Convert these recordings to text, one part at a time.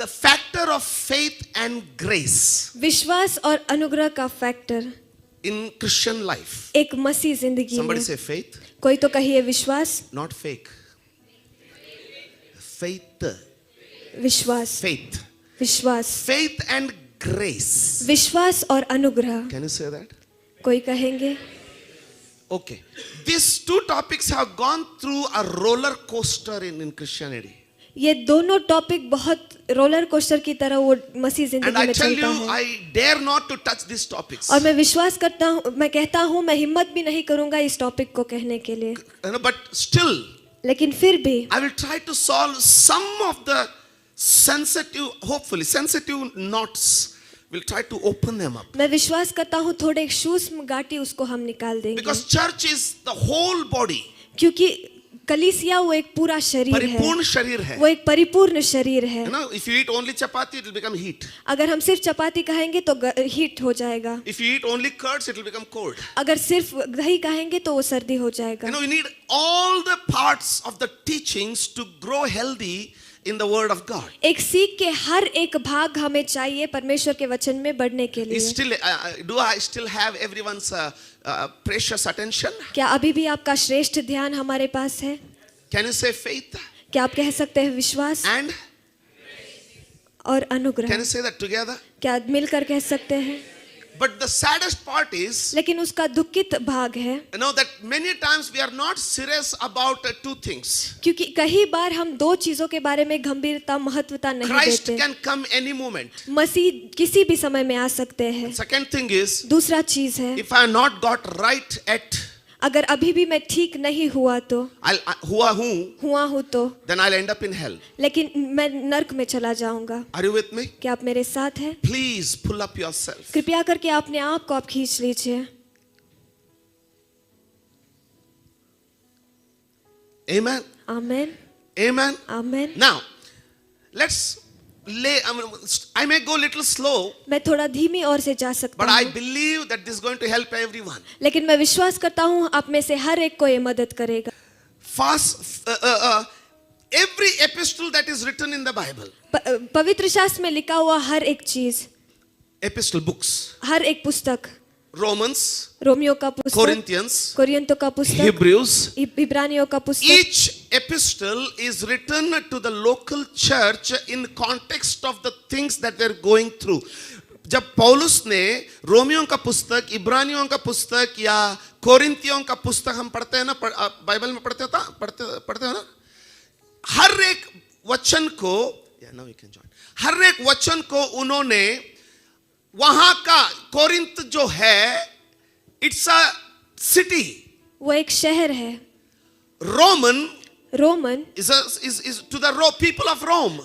the factor of faith and grace विश्वास और अनुग्रह का फैक्टर in Christian life. एक मसीह जिंदगी Somebody में। say faith, कोई तो कहिए विश्वास, not fake. Faith, विश्वास, faith, विश्वास, faith and grace. विश्वास और अनुग्रह। Can you say that? कोई कहेंगे? Okay. These two topics have gone through a roller coaster in Christianity. ये दोनों टॉपिक बहुत रोलर कोस्टर की तरह वो मसीह And जिंदगी I में tell चलता you, है। I dare not to touch these topics. और मैं विश्वास करता हूँ, मैं कहता हूँ, मैं हिम्मत भी नहीं करूंगा इस टॉपिक को कहने के लिए। But still, लेकिन फिर भी I will try to solve some of the sensitive, hopefully sensitive knots. We'll try to open them up. मैं विश्वास करता हूँ थोड़े सूक्ष्म गांठी उसको हम निकाल देंगे। Because church is the whole body. क्योंकि कलीसिया वो एक पूरा शरीर है, परिपूर्ण शरीर है. वो एक परिपूर्ण शरीर है। You know, if you eat only chapati, it will become heat. अगर हम सिर्फ चपाती कहेंगे तो हीट हो जाएगा। If you eat only curds, it will become cold. अगर सिर्फ दही कहेंगे तो वो सर्दी हो जाएगा। You know, you need all the parts of the teachings to grow healthy in the word of God. एक सीख के हर एक भाग हमें चाहिए परमेश्वर के वचन में बढ़ने के लिए। Still, do I still have everyone's precious attention? क्या अभी भी आपका श्रेष्ठ ध्यान हमारे पास है? Can you say faith क्या आप कह सकते हैं विश्वास and और can अनुग्रह? you say that together? क्या मिलकर कह सकते हैं? But the saddest part is, लेकिन उसका दुखित भाग है you know, that many times we are not serious about two things. क्योंकि कई बार हम दो चीजों के बारे में गंभीरता महत्वता नहीं Christ देते। can come any moment. मसीह किसी भी समय में आ सकते हैं। Second thing is, दूसरा चीज है, if I have not got right at अगर अभी भी मैं ठीक नहीं हुआ तो हुआ हूँ, तो then I'll end up in hell. लेकिन मैं नर्क में चला जाऊंगा। Are you with me? क्या आप मेरे साथ हैं? Please pull up yourself. कृपया करके अपने आप को आप खींच लीजिए। Amen. Amen, Amen. Amen. Now, let's I may go a little slow, मैं थोड़ा धीमी ओर से जा सकता but I हूँ, believe that this is going to help everyone. लेकिन मैं विश्वास करता हूँ आप में से हर एक को ये मदद करेगा। Every epistle that is written in the Bible, पवित्र शास्त्र में लिखा हुआ हर एक चीज, epistle books, हर एक पुस्तक, Romans, रोमियो का पुस्तक, Corinthians, कोरियंतों का पुस्तक, Hebrews, इब्रानियों का पुस्तक, each epistle is written to the local church in context of the things that they're going through. जब पौलुस ने रोमियो का पुस्तक, इब्रानियों का पुस्तक या कोरिंथियों का पुस्तक हम पढ़ते हैं ना, बाइबल में पढ़ते हो ना, हर एक वचन को, हर एक वचन को उन्होंने वहां का कोरिंथ जो है, इट्स अ सिटी, वो एक शहर है। Roman is to the people of Rome.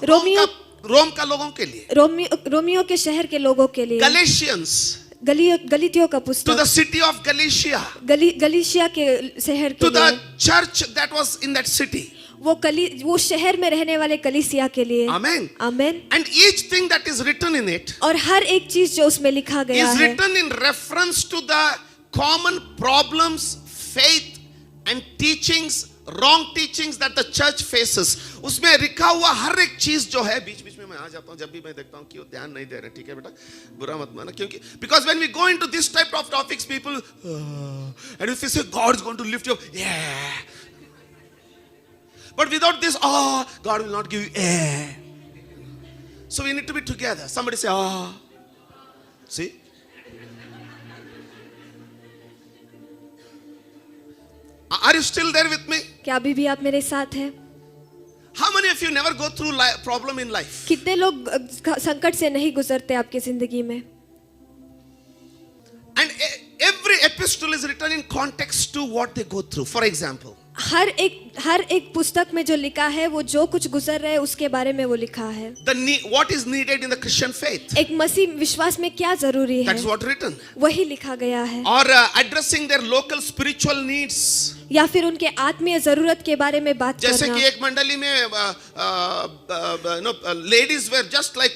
रोम का लोगों के लिए, रोमियो के शहर के लोगों के लिए। Galatians, गलीतियों का to the पुस्तक, city of Galatia, गलीशिया के शहर के to the लिए, church that was in that city. वो शहर में रहने वाले कलीसिया के लिए। Amen. Amen. And each thing that is written in it और हर एक चीज जो उसमें लिखा गया is है written in reference to the common problems, faith and teachings, wrong teachings that the church faces. उसमें लिखा हुआ हर एक चीज जो है, बीच बीच में मैं आ जाता हूँ जब भी मैं देखता हूँ कि वो ध्यान नहीं दे रहे, ठीक है बेटा, बुरा मत माना, क्योंकि because when we go into this type of topics, people and if you say God is going to lift you up, yeah, but without this, God will not give you air. So we need to be together. Somebody say, see? Are you still there with me? क्या अभी भी आप मेरे साथ हैं? How many of you never go through problem in life? कितने लोग संकट से नहीं गुजरते आपकी जिंदगी में? And every epistle is written in context to what they go through. For example, हर एक पुस्तक में जो लिखा है वो जो कुछ गुजर रहे हैं उसके बारे में वो लिखा है। what is needed in the Christian faith. एक मसीह विश्वास में क्या जरूरी है, That's what written. वही लिखा गया है। Or addressing their local spiritual needs. या फिर उनके आत्मीय जरूरत के बारे में बात जैसे करना। कि एक मंडली में ladies were just like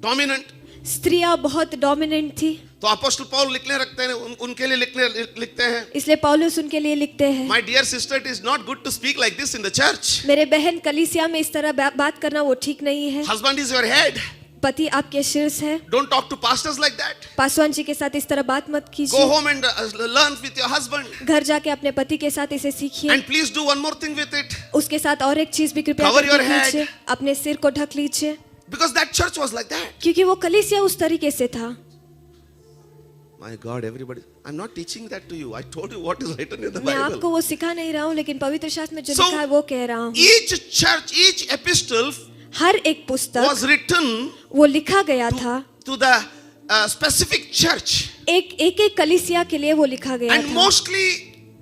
dominant. स्त्रियां बहुत डोमिनेंट थी। तो अपोस्टल पौल लिखने रखते हैं, उनके लिए लिखते हैं। इसलिए पौलुस उनके लिए लिखते हैं। My dear sister, it is not good to speak like this in the church. मेरे बहन, कलीसिया में इस तरह बात करना वो ठीक नहीं है। Husband is your head. पति आपके शीर्ष है। Don't talk to pastors like that. Paswan ji के साथ इस तरह बात मत Go कीजिए। home and learn with your husband. घर जाके अपने पति के साथ इसे सीखिए। And please do one more thing with it. उसके साथ और एक चीज भी कृपया Cover your करके head. कीजिए, अपने सिर को ढक लीजिए, Because that church was like that. क्योंकि वो कलीसिया उस तरीके से था। My God, everybody. I'm not teaching that to you. I told you what is written in the मैं आपको Bible. वो सिखा नहीं रहा हूँ, लेकिन पवित्र शास्त्र में जो So, लिखा है वो कह रहा हूँ। each church, each epistle हर एक पुस्तक was written वो लिखा गया था, to the specific church. एक कलीसिया के लिए वो लिखा गया And था। mostly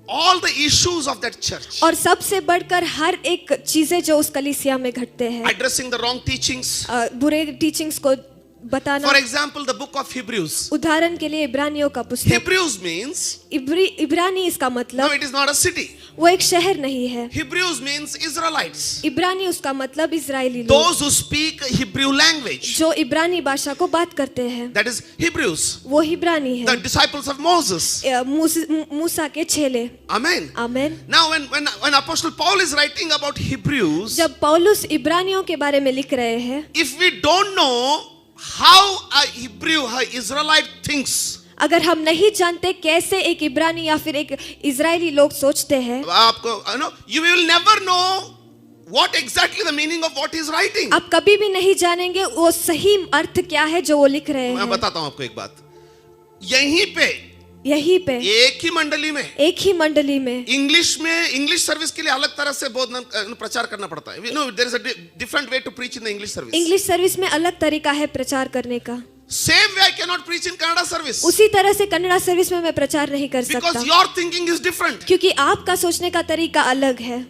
all the issues of that church. और सबसे बढ़कर हर एक चीजें जो उस कलीसिया में घटते हैं, Addressing the wrong teachings. बुरे टीचिंग्स को बताना। For example, the book of Hebrews. उदाहरण के लिए इब्रानियों का पुस्तक। Hebrews means, इब्रानी इसका no, मतलब it is not a city. वो एक शहर नहीं है। Hebrews means Israelites. इब्रानी उसका मतलब इजरायली लोग, Those who speak Hebrew language. जो इब्रानी भाषा को बात करते हैं, That is Hebrews. वो इब्रानी The है। disciples of Moses. मूसा के चेले। Amen. Amen. Now when Apostle Paul is writing about Hebrews, जब पौलुस इब्रानियों के बारे में लिख रहे हैं, if we don't know how a Hebrew, how Israelite thinks, अगर हम नहीं जानते कैसे एक इब्रानी या फिर एक इजरायली लोग सोचते हैं, आपको you will never know what exactly the meaning of what he is writing. आप कभी भी नहीं जानेंगे वो सही अर्थ क्या है जो वो लिख रहे मैं हैं। बताता हूं आपको एक बात। यहीं पे यहीं पे एक ही मंडली में, एक ही मंडली में इंग्लिश सर्विस के लिए अलग तरह से बोधन प्रचार करना पड़ता है। No, there is a different way to preach in the English service. English service में अलग तरीका है प्रचार करने का। Same way I cannot preach in Kannada service उसी तरह से कन्नड़ा सर्विस में मैं प्रचार नहीं कर सकता, because your thinking is different क्योंकि आपका सोचने का तरीका अलग है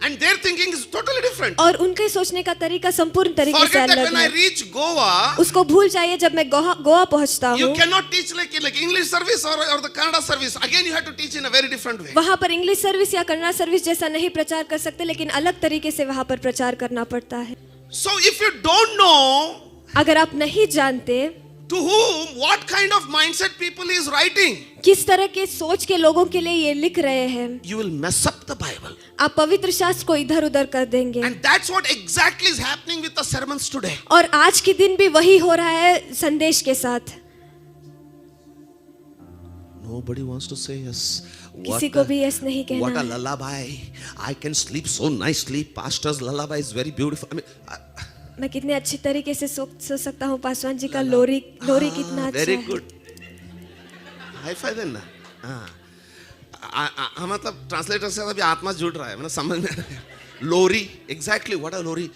and their thinking is totally different. और उनके सोचने का तरीका संपूर्ण तरीके से Forget that अलग when I है। reach Goa, उसको भूल जाइए, जब मैं गोवा पहुंचता you हूँ, cannot teach like English service or the Kannada service. Again, you have to teach in a very different way. वहां पर इंग्लिश सर्विस या कन्नड़ा सर्विस जैसा नहीं प्रचार कर सकते, लेकिन अलग तरीके से वहां पर प्रचार करना पड़ता है। So if you don't know अगर आप नहीं जानते to whom, what kind of mindset people is writing, किस तरह के सोच के लोगों के लिए ये लिख रहे हैं, you will mess up the Bible. आप पवित्र शास्त्र को इधर उधर कर देंगे। And that's what exactly is happening with the sermons today. और आज के दिन भी वही हो रहा है संदेश के साथ। Nobody wants to say yes. किसी को भी यस नहीं कहना What a है। lullaby. I can sleep so nicely. Pastor's lullaby is very beautiful. I mean, मैं कितने अच्छी तरीके से सोच सकता हूँ पासवान जी का लोरी कितना अच्छा very है। good. High five then. मतलब ट्रांसलेटर से अभी आत्मा जुड़ रहा है, मतलब समझ में लोरी, exactly what a lorry.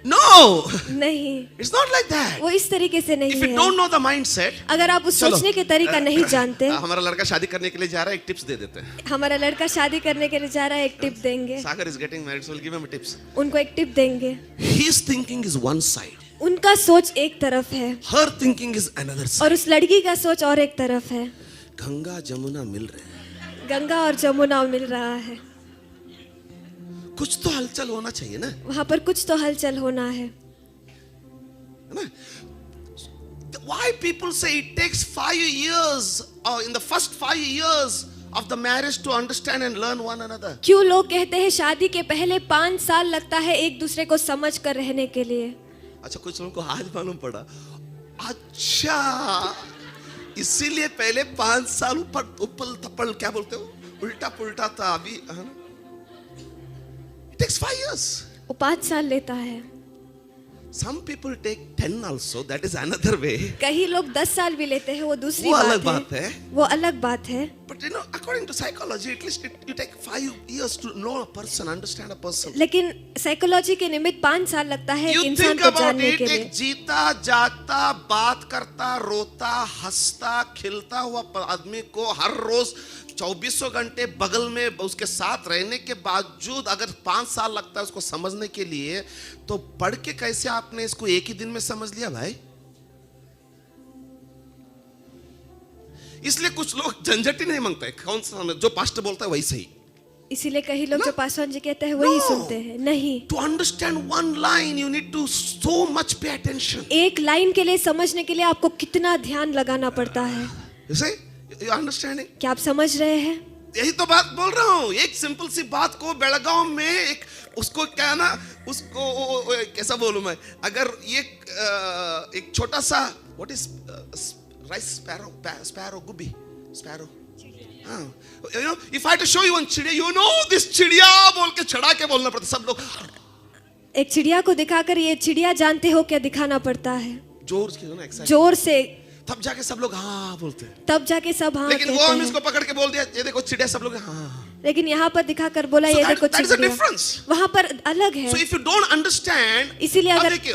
No, नहीं, it's not like that. वो इस तरीके से नहीं If you है। don't know the mindset, अगर आप उस सोचने के तरीका नहीं जानते, हमारा लड़का शादी करने के लिए जा रहा है, एक टिप्स दे देते हैं। हमारा लड़का शादी करने के लिए जा रहा है, एक टिप देंगे। सागर is getting married, so we'll give him tips. उनको एक टिप देंगे। His thinking is one side. उनका सोच एक तरफ है Her thinking is another side. और उस लड़की का सोच और एक तरफ है। गंगा जमुना मिल रहे हैं, गंगा और जमुना मिल रहा है, कुछ तो हलचल होना चाहिए ना, वहां पर कुछ तो हलचल होना है। है ना? Why people say it takes 5 years or in the first 5 years of the marriage to understand and learn one another? क्यों लोग कहते हैं शादी के पहले 5 साल लगता है एक दूसरे को समझ कर रहने के लिए? अच्छा, कुछ लोगों को आज मालूम पड़ा। अच्छा, इसीलिए पहले 5 साल उपल थप्पड़ क्या बोलते हो, उल्टा पुल्टा था। अभी it takes 5 years. वो 5 साल लेता है। Some people take 10 also, that is another way. कई लोग 10 साल भी लेते हैं, वो दूसरी वो अलग बात बात है। है। वो अलग बात है। But you know, according to psychology, at least you take 5 years to know a person, understand a person. लेकिन साइकोलॉजी के निमित्त 5 साल लगता है एक You इंसान think को about जानने it, के लिए। एक जीता जागता बात करता रोता हंसता खिलता हुआ आदमी को हर रोज 2400 घंटे बगल में उसके साथ रहने के बावजूद अगर 5 साल लगता है उसको समझने के लिए, तो पढ़ के कैसे आपने इसको एक ही दिन में समझ लिया भाई? इसलिए कुछ लोग झंझट ही नहीं मांगते, कौन सा जो पास्टर बोलता है वही सही। इसीलिए कई लोग जो पासवान जी कहते हैं वही No. सुनते हैं। नहीं, To understand one line, you need to so much pay attention. एक लाइन के लिए समझने के लिए आपको कितना ध्यान लगाना पड़ता है। You see? You understanding? क्या आप समझ रहे हैं? यही तो बात बोल रहा हूँ। एक सिंपल सी बात को बेलगांव में एक उसको क्या ना उसको कैसा बोलूं मैं, अगर ये एक छोटा सा what is rice sparrow gubbi sparrow, you know if I to show you one चिड़िया, यू नो दिस चिड़िया बोल के चढ़ा के बोलना पड़ता, सब लोग एक चिड़िया को दिखाकर ये चिड़िया जानते हो क्या दिखाना पड़ता है, जोर से ना एक्साइट, जोर से, तब जाके सब लोग हाँ बोलते हैं। तब जाके सब हाँ लेकिन वो कहते हम हैं। इसको पकड़ के बोल दिया ये देखो चिड़िया, सब लोग हाँ। लेकिन यहाँ पर दिखाकर बोला So ये that- देखो that is the चिड़िया, difference. वहाँ पर अलग है। So if you don't understand, इसीलिए अब अगर देखिए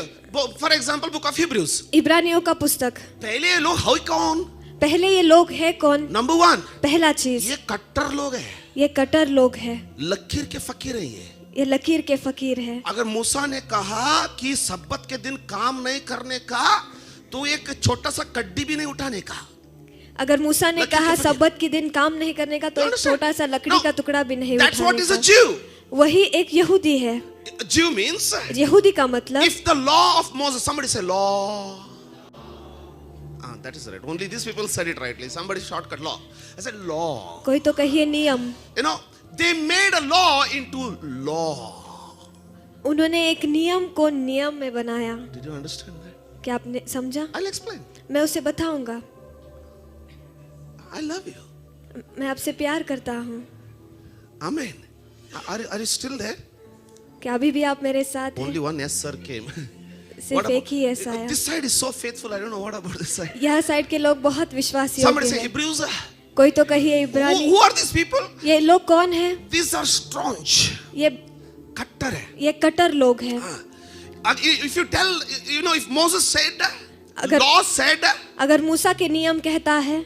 for example book of Hebrews, इब्रानियों का पुस्तक, पहले ये लोग है कौन? पहले ये लोग है कौन? नंबर वन, पहला चीज, ये कट्टर लोग हैं, ये कटर लोग है, लकीर के फकीर है ये। लकीर के फकीर है। अगर मूसा ने कहा कि सब्बत के दिन काम नहीं करने का, तो एक छोटा सा कड्डी भी नहीं उठाने का। अगर मूसा ने लकीर कहा के फकीर। सब्बत के दिन काम नहीं करने का, तो You एक understand? छोटा सा लकड़ी No, का टुकड़ा भी नहीं That's what उठाने is a का। Jew. वही एक यहूदी है। Jew means यहूदी का मतलब, if the law of Moses, somebody say law. That is right. Only these people said it rightly. Somebody shortcut law. I said law. कोई तो कहिए नियम। You know, they made a law into law. उन्होंने एक नियम को नियम में बनाया। Did you understand that? क्या आपने समझा? I'll explain. मैं उसे बताऊंगा। I love you. मैं आपसे प्यार करता हूँ। Amen. Are you still there? क्या अभी भी आप मेरे साथ हैं? Only one yes sir came. सिर्फ एक ही ऐसा आया। This side is so faithful. I don't know what about this side. यह साइड के लोग बहुत विश्वासी Somebody होते say हैं। Hebrews. कोई तो कहिए इब्रानी। Who are these people? ये लोग कौन हैं? These are staunch. ये कट्टर है. ये कटर लोग हैं। If you tell, you know, if Moses said, अगर- law said, अगर मूसा के नियम कहता है,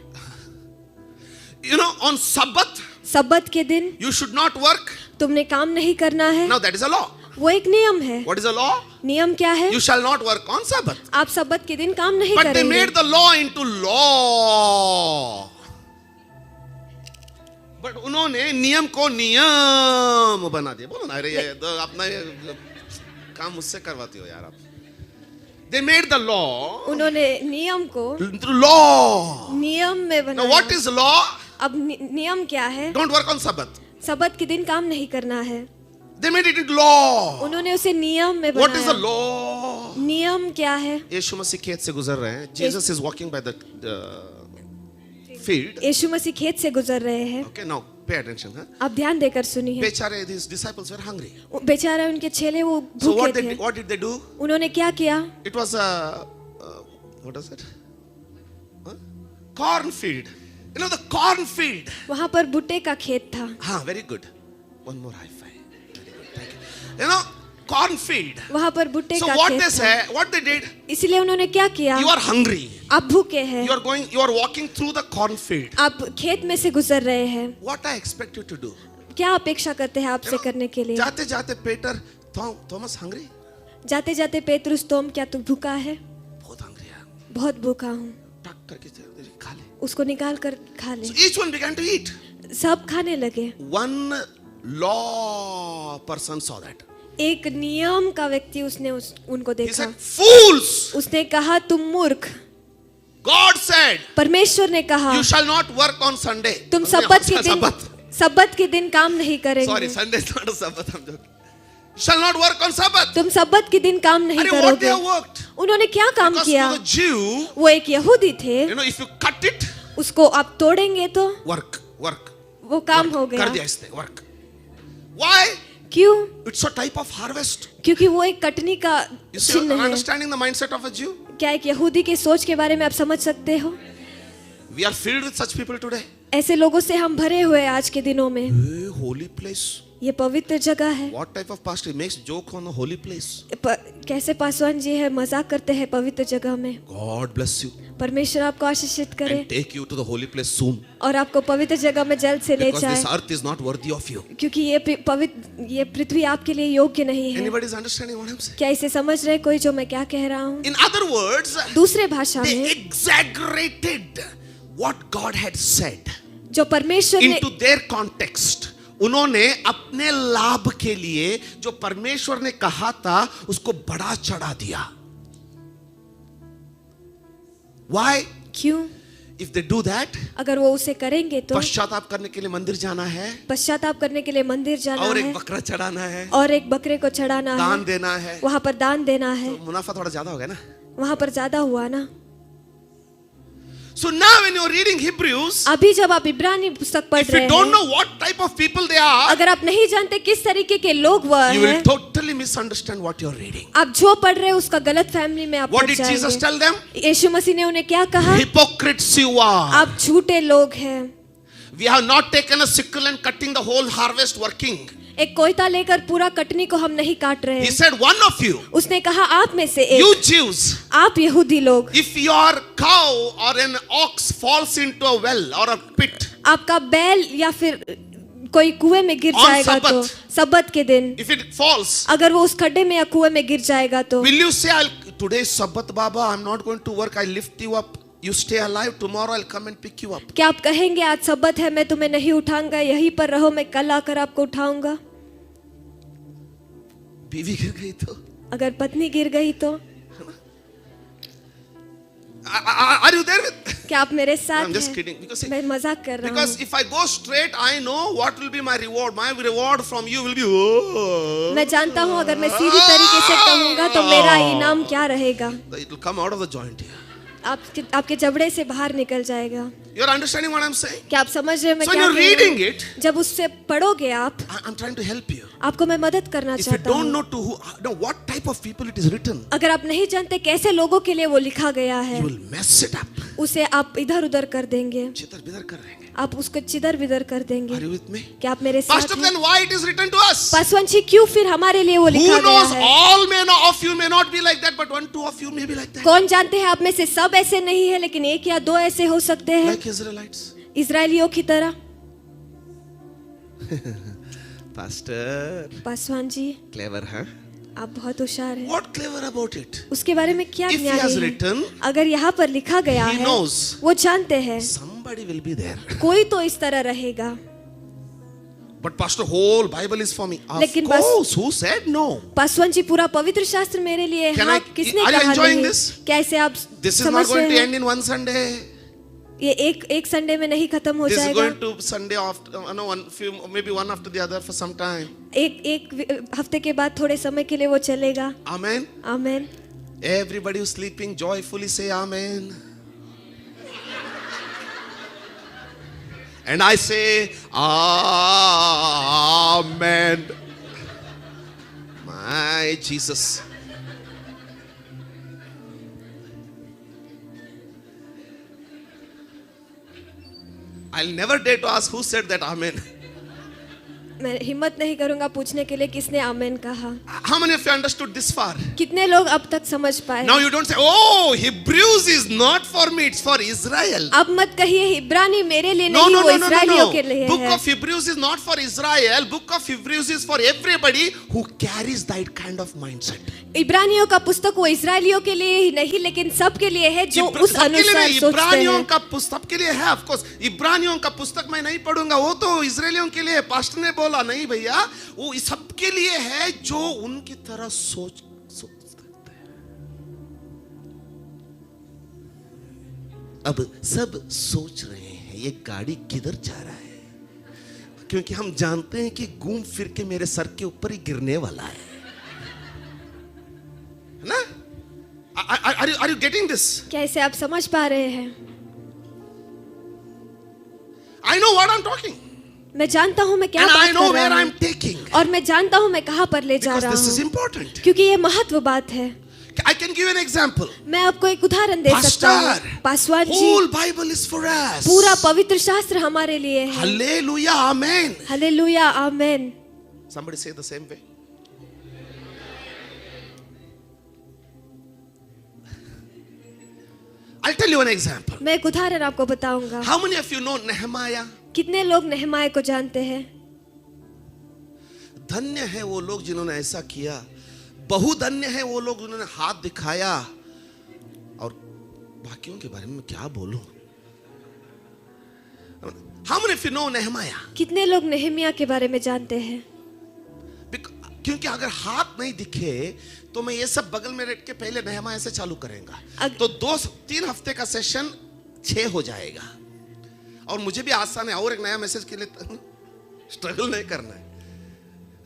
you know, on Sabbath, सब्बत के दिन you should not work. तुमने काम नहीं करना है, Now that is a law. वो एक नियम है। What is a law? नियम क्या है? You shall not work on Sabbath. आप सब्बत के दिन काम नहीं But they करेंगे। made the law into law. But उन्होंने नियम को नियम बना दिया। बोलो ना, अरे ये तो अपना ये काम मुझसे करवाती हो यार आप। They made the law उन्होंने नियम को law. नियम में Now बनाया। what is law? अब नियम क्या है? Don't work on Sabbath. सब्बत के दिन काम नहीं करना है। They made it into law. उन्होंने उसे नियम में What is the बनाया। law? नियम क्या है? यीशु मसीह खेत से गुजर रहे हैं. Jesus is walking by the field. यीशु मसीह खेत से गुजर रहे हैं। Okay, now pay attention. Huh? आप ध्यान देकर सुनिए। बेचारे these disciples were hungry. बेचारा उनके चेले वो So भूखे what थे। what did they do? उन्होंने क्या किया? It was a what is it? Cornfield. You know the cornfield. वहाँ पर भुट्टे का खेत था। हाँ, very good. One more high five. Very good. Thank you. You know cornfield. वहाँ पर भुट्टे So का what खेत they था। said, what they did? इसलिए उन्होंने क्या किया? You are hungry. आप भूखे हैं। You are walking through the cornfield. आप खेत में से गुजर रहे हैं। What I expect you to do? क्या अपेक्षा करते हैं आपसे करने के लिए? जाते जाते पीटर थॉमस hungry? जाते जाते पेतरुस, तोम क्या तू भूखा है? बहुत hungry है. बहुत भूखा हूँ। टक करके खा ले. उसको निकाल कर खा ले। So each one began to eat. सब खाने लगे। One law person saw that. एक नियम का व्यक्ति उसने उनको He देखा। said, "Fools! उसने कहा तुम मूर्ख। God said, परमेश्वर ने कहा you shall not work on Sunday." तुम सब्बत के दिन Sabbath. सब्बत के दिन काम नहीं Sorry, करेंगे। Sunday is not a Sabbath. I'm joking. You shall not work on Sabbath. तुम सब्बत के दिन काम नहीं अरे what they करोगे। have worked? उन्होंने क्या काम Because किया? to the Jew, वो एक यहूदी थे। you know, if you cut it, उसको आप तोड़ेंगे तो work. वो काम हो कर गया। दिया इसने, work. Why? क्यों? It's a type of harvest. क्योंकि वो एक कटनी का You see, चिन्ह है। understanding the mindset of a Jew? क्या एक यहूदी के सोच के बारे में आप समझ सकते हो? We are filled with such people today. ऐसे लोगों से हम भरे हुए हैं आज के दिनों में। Hey, holy place. ये पवित्र जगह है। What type of pastor makes joke on a holy place? कैसे पासवान जी है मजाक करते हैं पवित्र जगह में। God bless you परमेश्वर आपको आशीषित करे and take you to the holy place soon. और आपको पवित्र जगह में जल्द से ले Because जाए, this earth is not worthy of you. क्योंकि ये पृथ्वी आपके लिए योग्य नहीं है। Anybody is understanding what I'm saying? क्या इसे समझ रहे कोई जो मैं क्या कह रहा हूँ? In other words, दूसरे भाषा they में exaggerated what God had said जो परमेश्वर ने into their context. उन्होंने अपने लाभ के लिए जो परमेश्वर ने कहा था उसको बड़ा चढ़ा दिया. Why? क्यों? If they do that, अगर वो उसे करेंगे तो पश्चाताप करने के लिए मंदिर जाना है, पश्चाताप करने के लिए मंदिर जाना और एक है बकरा चढ़ाना है, और एक बकरे को चढ़ाना है, दान देना है, वहां पर दान देना है, तो मुनाफा थोड़ा ज्यादा हो गया ना. वहां पर ज्यादा हुआ ना. So now when you're reading Hebrews, अभी जब आप इब्रानी पुस्तक पढ़ if रहे you don't हैं, know what type of people they are, अगर आप नहीं जानते किस तरीके के लोग वह you will हैं, totally misunderstand what you're reading. आप जो पढ़ रहे हैं उसका गलत फैमिली में आप What पड़ did Jesus जाएंगे. tell them? यीशु मसीह ने उन्हें क्या कहा? Hypocrites you are. आप झूठे लोग हैं. We have not taken a sickle and cutting the whole harvest working. एक कोयता लेकर पूरा कटनी को हम नहीं काट रहे He हैं. said, one of you, उसने कहा आप में से you एक, Jews, आप यहूदी लोग, if your cow or an ox falls into a well or a pit, आपका बैल या फिर कोई कुएं में गिर On जाएगा तो Sabbath. सब्बत के दिन if it falls, अगर वो उस खड्डे में या कुएं में गिर जाएगा तो will you say, today is Sabbath, Baba, I'm not going to work, I lift you up, you stay alive, tomorrow I'll come and pick you up. क्या आप कहेंगे आज सब्बत है, मैं तुम्हें नहीं उठाऊंगा, यहीं पर रहो, मैं कल आकर आपको उठाऊंगा? बीवी गिर गई तो? अगर पत्नी गिर गई तो? Are you there with? क्या आप मेरे साथ I'm just हैं? kidding, because see, मैं मजाक कर रहा because हूँ. if I go straight, I know what will be my reward. My reward from you will be, oh. मैं जानता हूँ अगर मैं सीधी तरीके से कहूंगा तो मेरा इनाम क्या रहेगा? It will come out of the joint here. आपके जबड़े से बाहर निकल जाएगा. You're understanding what I'm saying? क्या आप समझ रहे हैं मैं So when क्या you're कह रही हूँ? reading it, जब उससे पढ़ोगे आप, I'm trying to help you. आपको मैं मदद करना If you चाहता don't हूँ. know to who, know what type of people it is written, अगर आप नहीं जानते कैसे लोगों के लिए वो लिखा गया है, you will mess it up. उसे आप इधर उधर कर देंगे, चितर बिदर कर रहेंगे. आप उसको चिदर बिदर कर Are देंगे. you with me? क्या आप मेरे Pastor, साथ हैं? then why it is written to us? Paswan ji क्यों फिर हमारे लिए वो Who लिखा गया knows? है? All men of you may not be like that, but one, two of you may be like that. कौन जानते हैं आप में से सब ऐसे नहीं है, लेकिन एक या दो ऐसे हो सकते हैं, Like Israelites. इजरायलियों की तरह. Pastor, Paswan ji clever, huh? आप बहुत होशियार हैं. What clever about it? उसके बारे में क्या If he न्याय has है? written, अगर यहाँ पर लिखा गया he है, knows वो जानते हैं somebody will be there. कोई तो इस तरह रहेगा. But Pastor, whole Bible is for me. Of लेकिन बस- course, who said no? Paswan ji पूरा पवित्र शास्त्र मेरे लिए है. Can हाँ, I- किसने are you कहा enjoying नहीं? this? क्या इसे आप This is समझ not going रहे to हैं? end in one Sunday. ये एक संडे में नहीं खत्म हो This is जाएगा. going to Sunday after, no, maybe one after the other for some time. एक हफ्ते के बाद थोड़े समय के लिए वो चलेगा. Amen. Amen. Everybody who's sleeping, joyfully say Amen. And I say Amen. My Jesus. I'll never dare to ask who said that Amen. मैं हिम्मत नहीं करूंगा पूछने के लिए किसने आमेन कहा. How many of you understood this far? कितने लोग अब तक समझ पाए? Now you don't say, oh, Hebrews is not for me, it's for Israel. अब मत कहिए इब्रानी मेरे लिए No, नहीं, no, वो no, no, इस्राएलियों no, के no. लिए Book है. of Hebrews is not for Israel. Book of Hebrews is for everybody who carries that kind of mindset. इब्रानियों का पुस्तक वो इस्राएलियों के लिए ही नहीं, लेकिन सबके लिए है जो उस सबके लिए अनुसार नहीं, सोचते इब्रानियों हैं. का पुस्तक सबके लिए है. Of course, इब्रानियों का पुस्तक मैं नहीं पढ़ूंगा, वो तो इजरायलियों के लिए है. पास्टर ने बोला नहीं भैया, वो सबके लिए है जो उनकी तरह सोच सकते हैं. अब सब सोच रहे हैं ये गाड़ी किधर जा रहा है, क्योंकि हम जानते हैं कि घूम फिर के मेरे सर के ऊपर ही गिरने वाला है ना? Are you getting this? क्या इसे आप समझ पा रहे हैं? I know what I'm talking. मैं जानता हूँ मैं क्या And I बात know कर where रहा I'm हूँ, taking. और मैं जानता हूँ मैं कहाँ पर ले जा Because रहा this is हूँ, important. क्योंकि ये महत्व बात है. I can give you an example. मैं आपको एक उदाहरण दे सकता हूँ. Pastor, Paswan ji, whole Bible is for us. पूरा पवित्र शास्त्र हमारे लिए है. Hallelujah, amen. Hallelujah, amen. Somebody say the same way. I'll tell you an example. मैं एक उदाहरण आपको बताऊंगा. How many of you know Nehemiah? कितने लोग नेहमाया को जानते हैं? धन्य है वो लोग जिन्होंने ऐसा किया. बहुधन्य है वो लोग जिन्होंने हाथ दिखाया. और बाकियों के बारे में क्या बोलूं? How many of you know Nehemiah? कितने लोग नेहमिया के बारे में जानते हैं? क्योंकि अगर हाथ नहीं दिखे तो मैं ये सब बगल में रख के पहले नेहमिया से चालू करेंगे तो 2-3 हफ्ते का सेशन 6 हो जाएगा और मुझे भी आसान है और एक नया मैसेज के लिए स्ट्रगल नहीं करना है।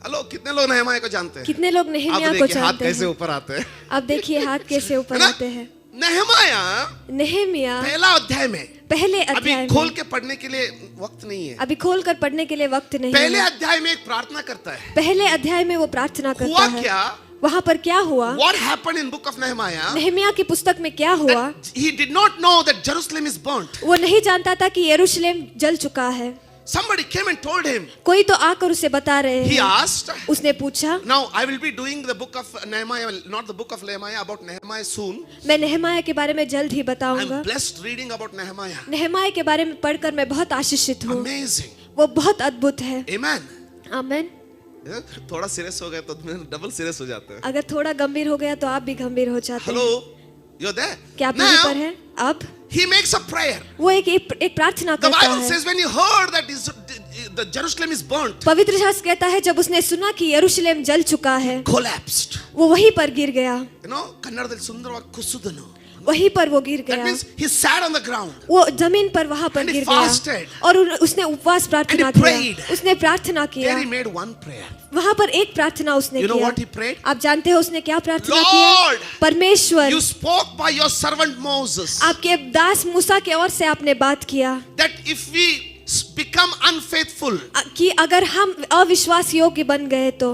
हेलो, कितने लोग नेहमिया को जानते हैं? कितने लोग नेहमिया को हाथ जानते कैसे हैं? ऊपर आते हैं? अब देखिए हाथ कैसे ऊपर आते हैं। नेहमिया पहला अध्याय में, पहले अभी अध्याय खोल में, के पढ़ने के लिए वक्त नहीं है। अभी खोल कर पढ़ने के लिए वक्त नहीं पहले है। अध्याय में एक प्रार्थना करता है। पहले अध्याय में वो प्रार्थना करता हुआ है। क्या? वहां पर क्या हुआ? What happened in book of Nehemiah? Nehemiah की पुस्तक में क्या हुआ? That he did not know that Jerusalem is burnt. वो नहीं जानता था कि यरूशलेम जल चुका है। Somebody came and told him. कोई तो आकर उसे बता रहे He हैं। asked. उसने पूछा। Now I will be doing the book of Nehemiah, not the book of Nehemiah, about Nehemiah soon. मैं नेहमिया के बारे में जल्द ही बताऊंगा। I'm blessed reading about Nehemiah. Nehemiah के बारे में पढ़कर मैं बहुत आशीषित हूँ। Amazing. वो बहुत अद्भुत है। Amen. आमेन। थोड़ा सीरियस हो गया तो डबल सीरियस हो जाते हैं। अगर थोड़ा गंभीर हो गया तो आप भी गंभीर हो जाते हैं। Hello, you're there? क्या आप यहीं पर Now हैं? अब he makes a prayer. वो एक प्रार्थना The करता Bible है। says when he heard that the Jerusalem is burnt, पवित्र शास्त्र कहता है जब उसने सुना कि यरूशलेम जल चुका है, collapsed. वो वहीं पर गिर गया। You know, ಕನ್ನಡದಲ್ಲಿ ಸುಂದರವಾಗಿ ಕುಸಿದನು. वहीं पर वो गिर That गया। means he sat on the ground. वो जमीन पर वहां पर And he गिर गया fasted. और उसने उपवास प्रार्थना And he किया। prayed. उसने प्रार्थना किया। There he made one prayer. वहां पर एक प्रार्थना उसने You know किया। what he prayed? आप जानते हो उसने क्या प्रार्थना Lord, किया? परमेश्वर, You spoke by your servant Moses आपके दास मूसा के ओर से आपने बात किया that if we become unfaithful, कि अगर हम अविश्वास योग्य बन गए तो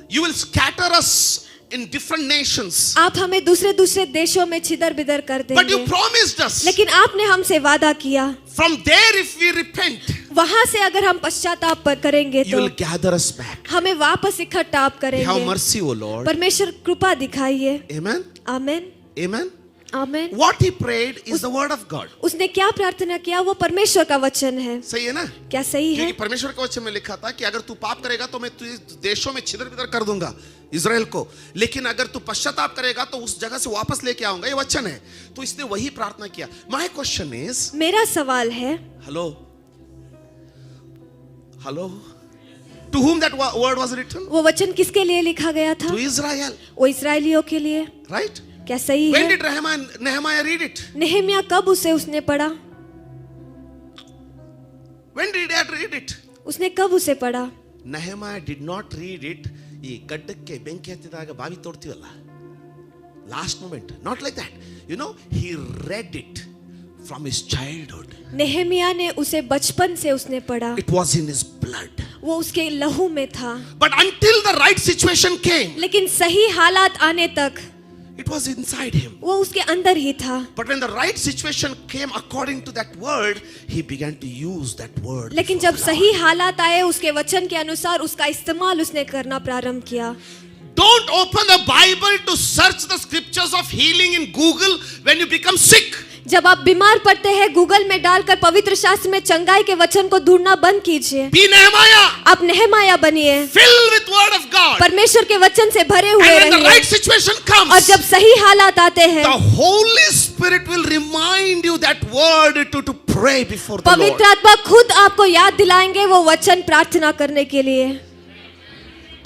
you will scatter us in different nations. आप हमें दूसरे दूसरे देशों में छिदर बिदर कर But you देंगे। promised us. लेकिन आपने हमसे वादा किया From there, if we repent, वहां से अगर हम पश्चाताप करेंगे you तो will gather us back. हमें वापस इकट्ठा आप Have करेंगे। mercy, O Lord. परमेश्वर कृपा दिखाइए। Amen. Amen Amen. Amen. What he prayed is the word of God. उसने क्या प्रार्थना किया? वो परमेश्वर का वचन है। सही है ना? क्या सही है? क्योंकि परमेश्वर के वचन में लिखा था कि अगर तू पाप करेगा तो मैं तुझे देशों में छिदर बिदर कर दूंगा इजराइल को, लेकिन अगर तू पश्चाताप करेगा तो उस जगह से वापस लेके आऊंगा, ये वचन है। तो इसने वही प्रार्थना किया। माय क्वेश्चन इज, मेरा सवाल है, hello hello, to whom that word was written? वो वचन किसके लिए लिखा गया था? To Israel, वो इस्राएलियों के लिए। right? क्या सही When है? did Nehemiah read it? Nehemiah कब उसने पढ़ा? When did he read it? उसने कब उसे पढ़ा? Nehemiah did not read it. ಈ ಗಡ್ಡಕ್ಕೆ ಬೆಂಕಿ ಹತ್ತಿದಾಗ ಬಾವಿ ತೋಡ್ತೀವಲ್ಲ, last moment, not like that. You know, he read it from his childhood. Nehemiah ने उसे बचपन से उसने पढ़ा। It was in his blood. वो उसके लहू में था। But until the right situation came, लेकिन सही हालात आने तक it was inside him. वो उसके अंदर ही था। But when the right situation came according to that word, he began to use that word. लेकिन before जब the सही Lord. हालात आए उसके वचन के अनुसार उसका इस्तेमाल उसने करना प्रारंभ किया। Don't open the Bible to search the scriptures of healing in Google when you become sick. जब आप बीमार पड़ते हैं गूगल में डालकर पवित्र शास्त्र में चंगाई के वचन को ढूंढना बंद कीजिए। Be Nehemiah. आप नेहमिया बनिए। Filled with word of God. परमेश्वर के वचन से भरे हुए And when the रहिए। right situation comes, और जब सही हालात आते हैं the Holy Spirit will remind you that word to pray before the Lord. पवित्र आत्मा खुद आपको याद दिलाएंगे वो वचन प्रार्थना करने के लिए।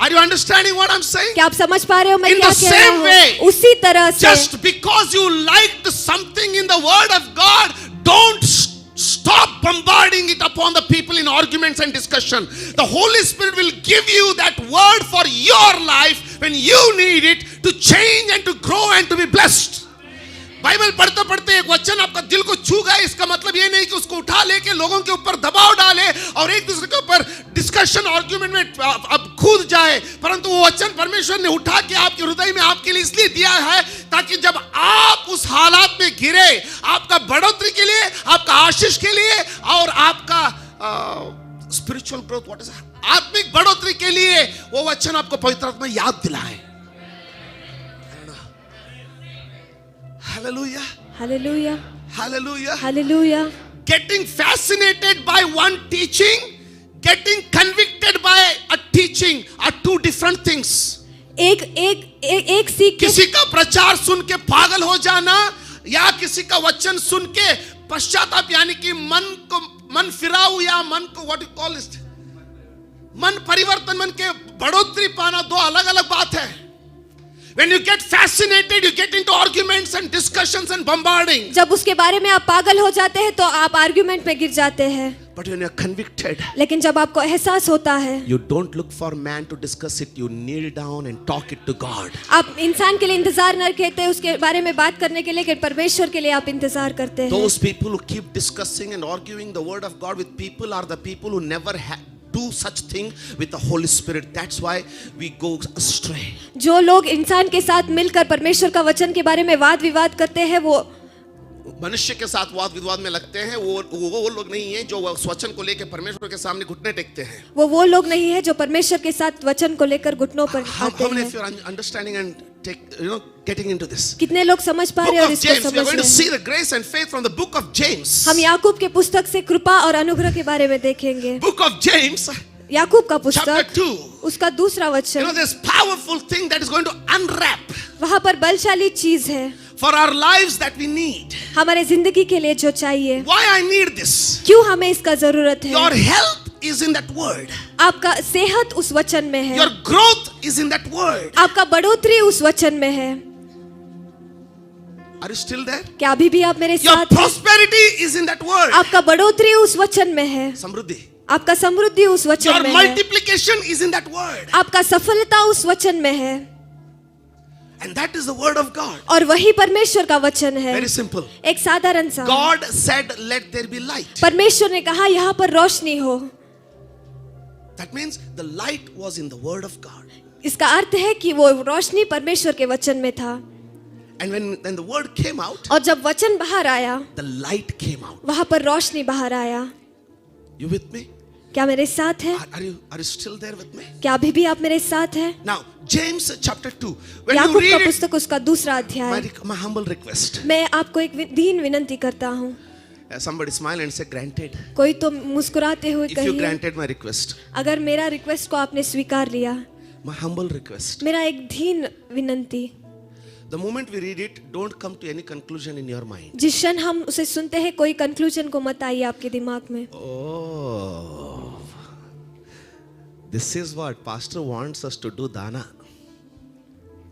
Are you understanding what I'm saying? क्या आप समझ पा रहे हो मैं In क्या the कह रहा same way, हूँ? उसी तरह से Just because you liked something in the word of God, don't stop bombarding it upon the people in arguments and discussion. The Holy Spirit will give you that word for your life when you need it to change and to grow and to be blessed. Bible पढ़ते पढ़ते एक वचन आपका दिल को छू गया, इसका मतलब ये नहीं कि उसको उठा लेके लोगों के ऊपर दबाव डाले और एक दूसरे के ऊपर डिस्कशन आर्ग्यूमेंट में अब कूद जाए, परंतु वो वचन परमेश्वर ने उठा के आपके हृदय में आपके लिए इसलिए दिया है ताकि जब आप उस हालात में गिरे, आपका बढ़ोतरी के लिए, आपका आशीष के लिए और आपका स्पिरिचुअल ग्रोथ, व्हाट इज, आत्मिक बढ़ोतरी के लिए वो वचन आपको पवित्र आत्मा याद दिलाए। Hallelujah. Hallelujah Hallelujah. Hallelujah. Getting fascinated by one teaching, getting convicted by a teaching are two different things. एक सीख के किसी का प्रचार सुन के पागल हो जाना या किसी का वचन सुन के पश्चाताप यानी कि मन को मन फिराऊ या मन को व्हाट यू कॉल इट, मन परिवर्तन, मन के बढ़ोतरी पाना दो अलग अलग बात है. When you get fascinated, you get into arguments and discussions and bombarding. जब उसके बारे में आप पागल हो जाते हैं तो आप आर्गुमेंट में गिर जाते हैं. But when you're convicted, लेकिन जब आपको एहसास होता है, you don't look for man to discuss it. You kneel down and talk it to God. आप इंसान के लिए इंतजार न करते उसके बारे में बात करने के लिए, लेकिन परमेश्वर के लिए आप इंतजार करते हैं. Those people who keep discussing and arguing the word of God with people are the people who never do such thing with the Holy Spirit. That's why we go astray. जो लोग इंसान के साथ मिलकर परमेश्वर का वचन के बारे में वाद विवाद करते हैं, वो मनुष्य के साथ वाद विवाद में लगते हैं. वो लोग नहीं है जो वचन को लेकर परमेश्वर के सामने घुटने टेकते हैं. वो लोग नहीं है जो परमेश्वर के साथ वचन को लेकर घुटनों पर आते हैं. If you're understanding and getting into this. कितने लोग समझ पा रहे हैं और इसको James, we are समझ going to रहे see हैं. the grace and faith from the book of James. हम याकूब के पुस्तक से कृपा और अनुग्रह के बारे में देखेंगे. Book of James, याकूब का chapter पुस्तक 2. उसका दूसरा वचन. This powerful thing that is going to unwrap वहाँ पर बलशाली चीज है for our lives that we need. हमारे जिंदगी के लिए जो चाहिए. Why I need this? क्यों हमें इसका जरूरत है? Your health is in that word. आपका सेहत उस वचन में है. Your growth is in that word. आपका बढ़ोतरी उस वचन में है. Are you still there? क्या अभी भी आप मेरे Your साथ हैं? prosperity is in that word. आपका बढ़ोतरी उस वचन में है. समृद्धि. आपका समृद्धि उस वचन Your में है. multiplication is in that word. आपका सफलता उस वचन में है. And that is the word of God. और वही परमेश्वर का वचन है. Very simple. एक साधारण सा. God said, "Let there be light." परमेश्वर ने कहा यहाँ पर रोशनी हो. That means the light was in the word of God. इसका अर्थ है कि वो रोशनी परमेश्वर के वचन में था. And when the word came out, और जब वचन बाहर आया, the light came out. वहाँ पर रोशनी बाहर आया. You with me? क्या मेरे साथ है? Are you still there with me? क्या अभी भी आप मेरे साथ हैं? Now, James chapter 2. When you याकूब का read it, पुस्तक उसका दूसरा अध्याय. my humble request. मैं आपको एक दीन विनंती करता हूँ. Somebody smile and say, "Granted." कोई तो मुस्कुराते हुए If you कहिए, granted my request, अगर मेरा रिक्वेस्ट को आपने स्वीकार लिया, my humble request. मेरा एक दीन विनंती. The moment we read it, don't come to any conclusion in your mind. जिस क्षण हम उसे सुनते हैं, कोई कंक्लूजन को मत आइए आपके दिमाग में. Oh, this is what pastor wants us to do, Dana.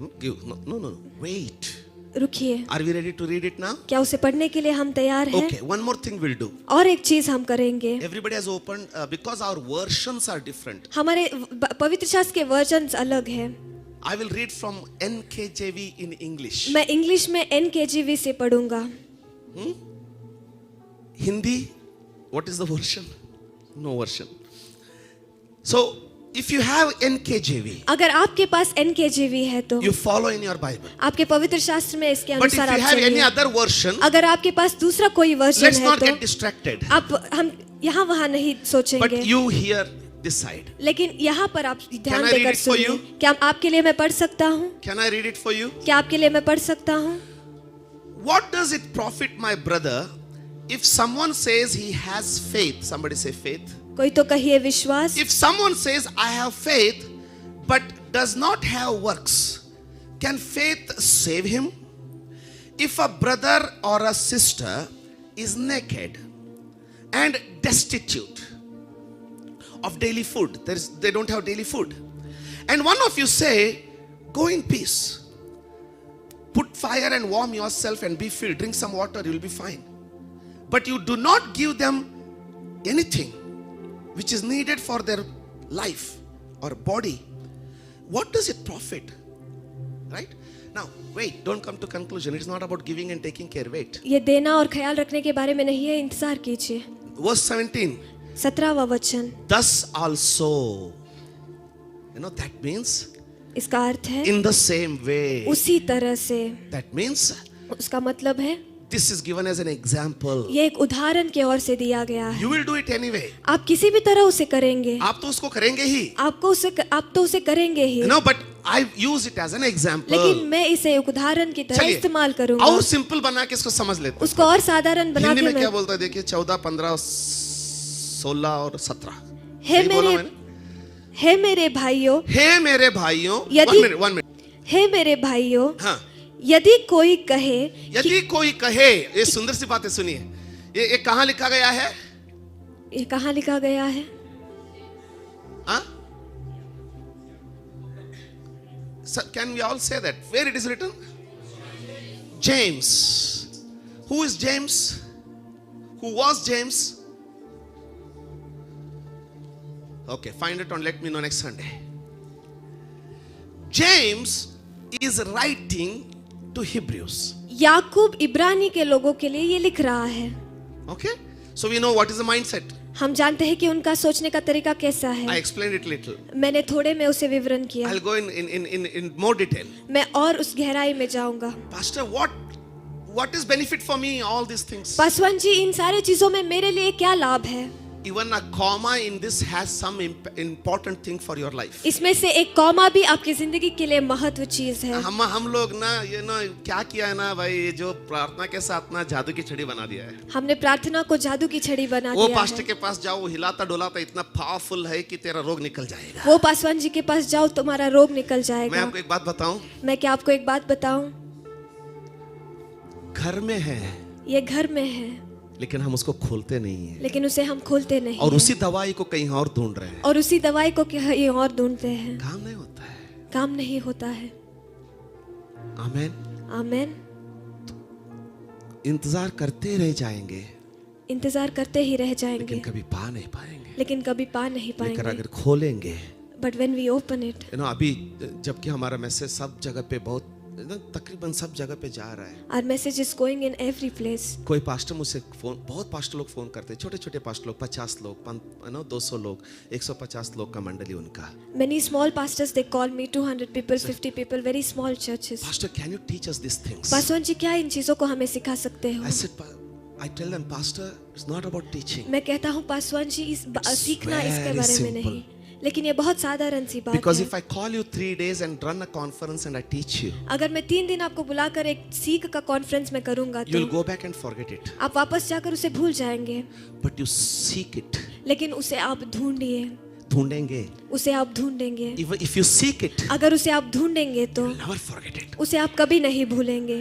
No, wait. रुकिए. Are we ready to read it now? क्या उसे पढ़ने के लिए हम तैयार हैं? Okay, one more thing we'll do. और एक चीज हम करेंगे. Everybody has opened because our versions are different. हमारे पवित्र शास्त्र के वर्जन्स अलग हैं. I will read from NKJV in English. मैं इंग्लिश में NKJV से पढ़ूंगा. Hindi, what is the version? No version. So, if you have NKJV, अगर आपके पास NKJV है तो you follow in your Bible. आपके पवित्र शास्त्र में इसके But if अनुसार you आप have any चलिए. other version, अगर आपके पास दूसरा कोई वर्जन let's है not तो get distracted. हम यहाँ वहाँ नहीं But सोचेंगे. you here decide. लेकिन यहाँ पर आप ध्यान I read देकर it for सुनिए. you? क्या आपके लिए मैं पढ़ सकता हूँ? Can I read it for you? क्या आपके लिए मैं पढ़ सकता हूँ? What does it profit, my brother, if someone says he has faith? Somebody say faith. कोई तो कहिए विश्वास. If someone says I have faith but does not have works, can faith save him? If a brother or a sister is naked and destitute of daily food, they don't have daily food, and one of you say, "Go in peace, put fire and warm yourself and be filled, drink some water, you will be fine," but you do not give them anything which is needed for their life or body, what does it profit? Right? Now, wait, don't come to conclusion. It's not about giving and taking care. Wait. ये देना और ख्याल रखने के बारे में नहीं है, इंतजार कीजिए. Verse 17. 17वां वचन. Thus also. That means इसका अर्थ है in the same way. उसी तरह से. That means उसका मतलब है this is given as an example. ये एक उदाहरण के ओर से दिया गया है. You will do it anyway. आप किसी भी तरह उसे करेंगे. आप तो उसको करेंगे ही. आप तो उसे करेंगे ही. But I use it as an example. लेकिन मैं इसे एक उदाहरण की तरह इस्तेमाल करूंगा. और सिंपल बना के इसको समझ लेते हैं. उसको और साधारण बना हिंदी के में क्या मैं बोलता है देखिए 14, 15, 16 और 17. हे मेरे भाइयों. हे मेरे भाइयों. यदि- 1 minute. हे मेरे भाइयों. हाँ. यदि कोई कहे यदि कोई कहे, ये सुंदर सी बातें सुनिए. ये कहाँ लिखा गया है? ये कहाँ लिखा गया है? Huh? So can we all say that? Where it is written? James. Who is James? Who was James? Okay, find it on Let Me Know next Sunday. James is writing to Hebrews. याकूब इब्रानी के लोगों के लिए ये लिख रहा है. Okay? So we know what is the mindset. हम जानते हैं कि उनका सोचने का तरीका कैसा I है. explained it little. मैंने थोड़े में उसे विवरण किया. I'll go in more detail. मैं और उस गहराई में जाऊंगा. Pastor, what is benefit for me? All these things. Paswan ji, इन सारे चीजों में मेरे लिए क्या लाभ है? Even a comma in this has some important thing for your life. इसमें से एक कॉमा भी आपकी जिंदगी के लिए महत्व चीज है. हम लोग ना ये ना क्या किया है ना भाई, ये जो प्रार्थना के साथ ना जादू की छड़ी बना दिया है. हमने प्रार्थना को जादू की छड़ी बना वो दिया पास्टर है. के पास जाओ, वो हिलाता डोलाता इतना पावरफुल है कि तेरा रोग निकल जाएगा. वो पासवान जी के पास जाओ, तुम्हारा रोग निकल मैं जाएगा. आपको एक बात बताऊं, मैं क्या आपको एक बात बताऊं? घर में है ये घर में है, लेकिन हम उसको खोलते नहीं है, लेकिन उसे हम खोलते नहीं और हैं. उसी दवाई को कहीं और ढूंढ रहे हैं. और उसी दवाई को कहीं और ढूंढते हैं. काम नहीं होता है. काम नहीं होता है. आमेन. आमेन. इंतजार करते रह जाएंगे, इंतजार करते ही रह लेकिन जाएंगे, कभी पा नहीं पाएंगे. लेकिन कभी पा नहीं लेकिन पाएंगे. अगर खोलेंगे, but when we open it, अभी जबकि हमारा मैसेज सब जगह पे बहुत तकरीबन सब जगह पे जा रहा है. Our message is going in every place. कोई पास्टर मुझसे फोन, बहुत पास्टर लोग फोन करते हैं, छोटे छोटे पास्टर लोग, 50 लोग, 200 लोग, 150 लोग का मंडली उनका. Many small pastors they call me, 200 people, 50 people, very small churches. Pastor, can you teach us these things? Paswan ji, क्या इन चीजों को हमें सिखा सकते हो? I said, I tell them, Pastor, it's not about teaching. मैं कहता हूँ पासवान जी, सीखना इसके very बारे में simple. नहीं, लेकिन ये बहुत साधारण सी बात Because है. if I call you 3 days and run a conference and I teach you, अगर मैं 3 दिन आपको बुलाकर एक सीख का कॉन्फ्रेंस में करूंगा you'll तो go back and forget it. आप वापस जाकर उसे भूल जाएंगे. But you seek it. लेकिन उसे आप ढूंढिए, ढूंढेंगे. उसे आप ढूंढेंगे. If you seek it, अगर उसे आप ढूंढेंगे तो you'll never forget it. उसे आप कभी नहीं भूलेंगे.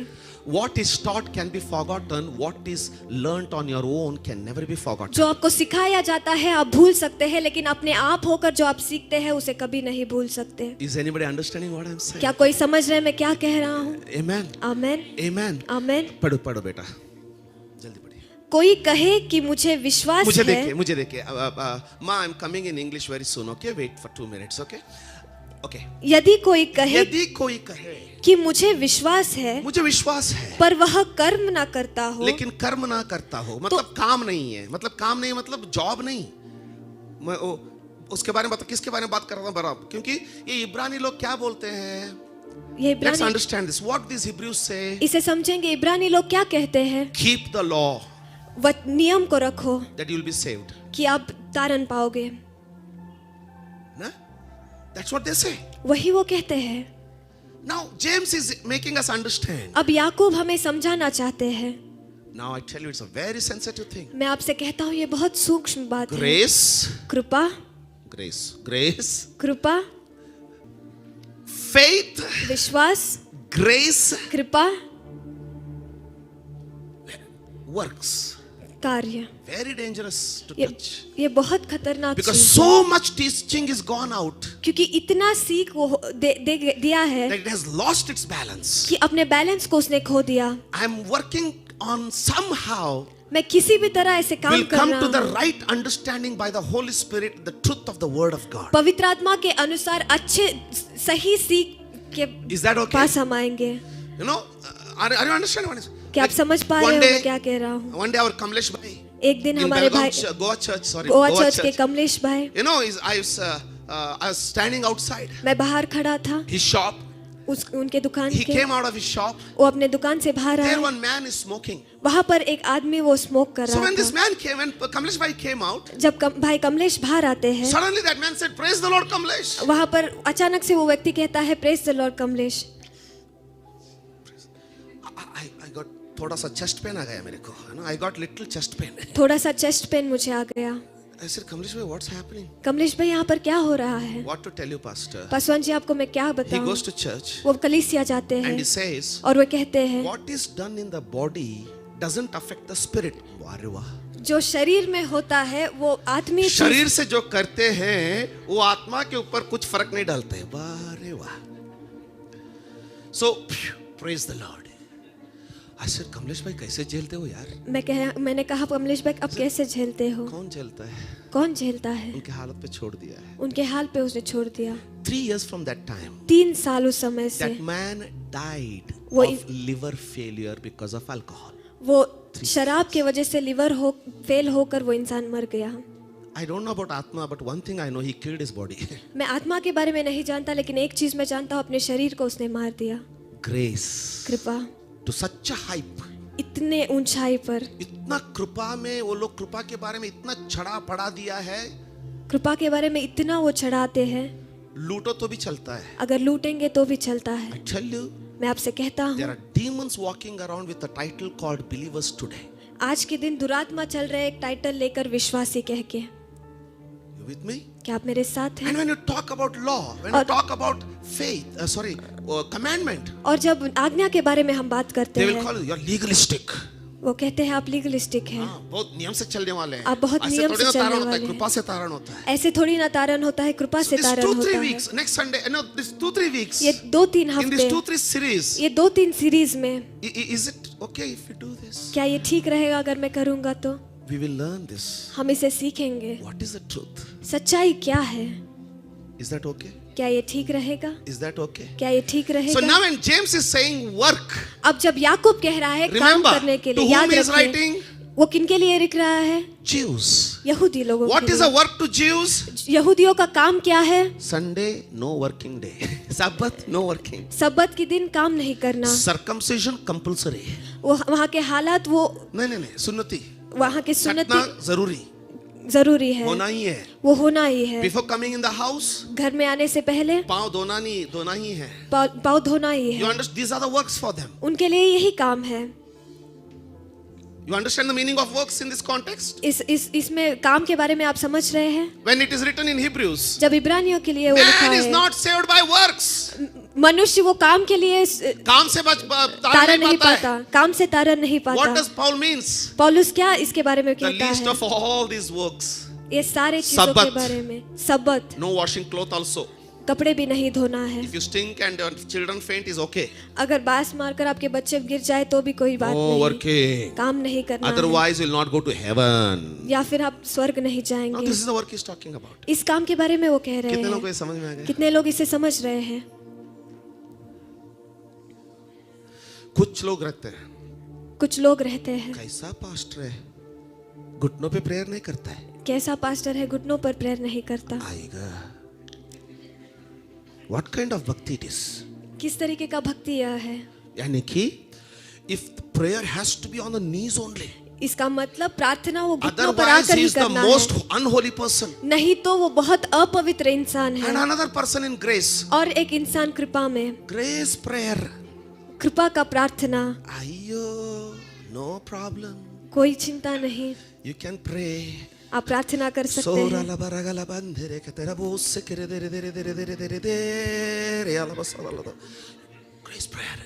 What is taught can be forgotten. What is learnt on your own can never be forgotten. जो आपको सिखाया जाता है आप भूल सकते हैं, लेकिन अपने आप होकर जो आप सीखते हैं उसे कभी नहीं भूल सकते. Is anybody understanding what I'm saying? क्या कोई समझ रहे हैं मैं क्या कह रहा हूँ? Amen. आमेन. Amen. आमेन. पढ़ो बेटा, जल्दी पढ़िए. कोई कहे कि मुझे विश्वास मुझे है. देखिए. Ma, I'm coming in English very soon. Okay, wait for 2 minutes. Okay. यदि कोई कहे यदि कोई कहे कि मुझे विश्वास है, मुझे विश्वास है, पर वह कर्म ना करता हो, लेकिन कर्म ना करता हो, मतलब काम नहीं है, मतलब जॉब नहीं. मैं उसके बारे में किसके बारे में बात कर रहा हूँ बराबर, क्योंकि ये इब्रानी लोग क्या बोलते हैं. ये Let's इब्रानी, understand this. What these Hebrews say? इसे समझेंगे. इब्रानी लोग क्या कहते हैं? Keep the law नियम को रखो that you'll be saved. कि आप तारण पाओगे. ना? That's what they say. वही वो कहते हैं. Now James is making us understand. अब याकूब हमें समझाना चाहते हैं. Now I tell you, it's a very sensitive thing. मैं आपसे कहता हूँ ये बहुत सूक्ष्म बात है. Grace, कृपा, grace, कृपा, faith, विश्वास, grace, कृपा, works. कार्य. Very dangerous to ये touch. ये बहुत खतरनाक Because चीज so है. much teaching is gone out क्योंकि इतना सीख वो दिया है that it has lost its balance. कि अपने बैलेंस को उसने खो दिया. I'm working on somehow मैं किसी भी तरह ऐसे काम will कर come रहा to the हूँ. right understanding by the Holy Spirit, the truth of the Word of God. पवित्र आत्मा के अनुसार अच्छे सही सीख के Is that okay? पास हम आएंगे. You know, are you understanding what is? क्या आप समझ पा रहे हो मैं क्या कह रहा हूँ? One day our Kamlesh bhai एक दिन in हमारे भाई Goa church, गोवा चर्च के कमलेश भाई, You know, I was standing outside मैं बाहर खड़ा था his shop. उनके दुकान He के. came out of his shop. वो अपने दुकान से बाहर There आया. one man is smoking. वहाँ पर एक आदमी वो स्मोक कर So रहा when this था. man came and Kamlesh bhai came out, जब भाई कमलेश बाहर आते हैं, suddenly that man said, "Praise the Lord, Kamlesh." वहाँ पर अचानक से वो व्यक्ति कहता है, praise the Lord Kamlesh. I got थोड़ा सा chest pain आ गया मेरे को. You know, I got little chest pain. थोड़ा सा चेस्ट पेन मुझे आ गया. I said, Kamlesh bhai, what's happening? Kamlesh भाई यहाँ पर क्या हो रहा है? What to tell you, pastor? Paswan ji आपको मैं क्या He बताऊं? goes to church वो कलीसिया जाते and हैं he says, और वो कहते हैं what is done in the body doesn't affect the spirit. वारे वाह. जो शरीर में होता है वो आत्मीय चीज- शरीर से जो करते हैं वो आत्मा के ऊपर कुछ फर्क नहीं डालते। वाह रे वाह। So praise the Lord. I said Kamlesh bhai कैसे झेलते हो यार? मैंने कहा कमलेश भाई अब कैसे झेलते हो? कौन झेलता है? कौन झेलता है? उनके हालत पे छोड़ दिया है। उनके हाल पे उसने छोड़ दिया। 3 years from that time 3 साल उस समय से that man died वो of liver failure because of alcohol. वो शराब के वजह से फेल होकर वो इंसान मर गया। I don't know about Atma, but one thing I know, he killed his body. मैं आत्मा के बारे में नहीं जानता, लेकिन एक चीज मैं जानता हूँ, अपने शरीर को उसने मार दिया। Grace कृपा to such a height. इतने ऊंचाई पर, इतना कृपा में वो लोग कृपा के बारे में इतना छड़ा पड़ा दिया है। कृपा के बारे में इतना वो चढ़ाते हैं, लूटो तो भी चलता है। अगर लूटेंगे तो भी चलता है। I tell you, मैं आपसे कहता there हूँ, are demons walking around with a title called believers today. आज के दिन दुरात्मा चल रहे एक टाइटल लेकर विश्वासी कह के। You with me? क्या आप मेरे साथ हैं? And when you talk about law, when you talk about faith, commandment, और जब आज्ञा के बारे में हम बात करते they will हैं, call you, you're legalistic. वो कहते हैं आप लीगलिस्टिक हैं। हाँ, बहुत नियम से चलने वाले हैं। आप बहुत ऐसे नियम थोड़ी से ना चलने तारण होता है, वाले हैं। कृपा से तारण होता है। ऐसे थोड़ी ना तारण होता है, कृपा So से these तारण 2-3 होता है। weeks, next Sunday, no, this 2-3 weeks, ये 2-3 in this हफ्ते, 2-3 series, ये 2-3 सीरीज में is it okay if we do this? क्या ये ठीक रहेगा अगर मैं करूंगा तो? We will learn this. हम इसे सीखेंगे। What is the truth? सच्चाई क्या है? Is that okay? क्या ये ठीक रहेगा? Is that okay? क्या ये ठीक So रहेगा? now when James is saying work, अब जब याकूब कह रहा है काम remember, करने के to लिए, whom याद he is रखिए writing? वो किनके लिए लिख रहा है? Jews. यहूदी लोगों What के is लिए। a work to Jews? यहूदियों का काम क्या है? Sunday, no working day. Sabbath, no working. सब्बत के दिन काम नहीं करना। Circumcision compulsory. वो वहाँ के हालात, वो नहीं, सुन्नति। वहाँ के कटना सुन्नति जरूरी जरूरी है, होना ही है। वो होना ही है। Before coming in the house, घर में आने से पहले पाँव धोना ही है। पाँव धोना ही You है। understand? These are the works for them. उनके लिए यही काम है। You understand the meaning of works in this context? इसमें काम के बारे में आप समझ रहे हैं? When it is written in Hebrews, जब इब्रानियों के लिए वो लिखा man is है, not saved by works. मनुष्य वो काम के लिए काम से तारण नहीं पाता है। पाता, काम से तारण नहीं What पाता। does Paul means? पौलुस क्या इसके बारे में The कहता least है? of all these works. ये सारे चीजों के सब्बत। बारे में। सब्बत, No washing cloth also. कपड़े भी नहीं धोना है। If you stink and your children faint is okay. अगर बांस मारकर आपके बच्चे गिर जाए तो भी कोई बात No नहीं, working. काम नहीं करना है। Otherwise you'll not go to heaven. या फिर आप स्वर्ग नहीं Now जाएंगे। this is the work he's talking about. इस काम के बारे में वो कह रहे कितने लोगों को हैं। ये समझ में आ गया? कितने लोग इसे समझ रहे हैं? कुछ लोग रहते हैं, कुछ लोग रहते हैं, कैसा पास्टर है, घुटनों पे प्रेयर नहीं करता है। कैसा पास्टर है, घुटनों पर प्रेयर नहीं करता। आएगा। What kind of bhakti it is? किस तरीके का भक्ति यह है? यानी कि if the prayer has to be on the knees only, इसका मतलब प्रार्थना वो घुटनों पर otherwise आकर he ही is the करना most है, unholy person. नहीं तो वो बहुत अपवित्र इंसान है। And another person in grace, और एक इंसान कृपा में, grace prayer. कृपा का प्रार्थना, Ayyo, no problem. कोई चिंता नहीं, You can pray. आप प्रार्थना कर सकते Sora हैं। la baraga la bandere que te la voce que de ala basala la. Grace prayer.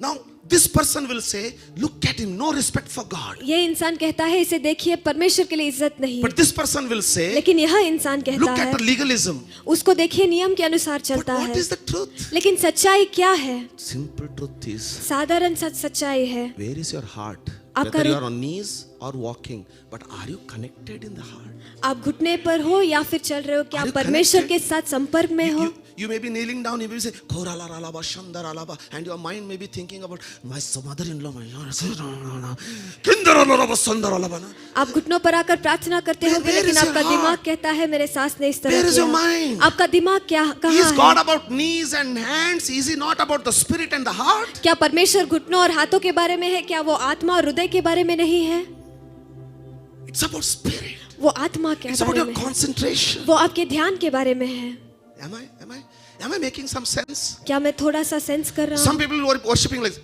Now this person will say, look at him, no respect for God. ये इंसान कहता है इसे देखिए परमेश्वर के लिए इज्जत नहीं, But this person will say, लेकिन यह इंसान कहता look at है the legalism. उसको देखिए नियम के अनुसार But चलता what है। is the truth? लेकिन सच्चाई क्या है? Simple truth is, साधारण सच्चाई है। where is your heart? आपका Whether you are on knees or walking, but are you connected in the heart? आप घुटने पर हो या फिर चल रहे हो, क्या Are आप you परमेश्वर connected? के साथ संपर्क में हो? You may be kneeling down, you may be saying, Korala ralaba, Shandar alaba, and your mind may be thinking about my mother-in-law, my Kindaralaba, Sandaralaba. आप घुटनों पर आकर प्रार्थना करते Where- होंगे, where लेकिन is your आपका heart? दिमाग कहता है मेरे सास ने इस तरह Where is your किया। mind? आपका दिमाग क्या Is कहाँ God है? about knees and hands? Is he not about the spirit and the heart? क्या परमेश्वर घुटनों और हाथों के बारे में है? क्या वो आत्मा और हृदय के बारे में नहीं है? It's about spirit. वो आत्मा के It's about बारे your में है, concentration. वो आपके ध्यान के बारे में है। Am I making some sense? क्या मैं थोड़ा सा सेंस कर रहा Some हूँ? people were worshiping like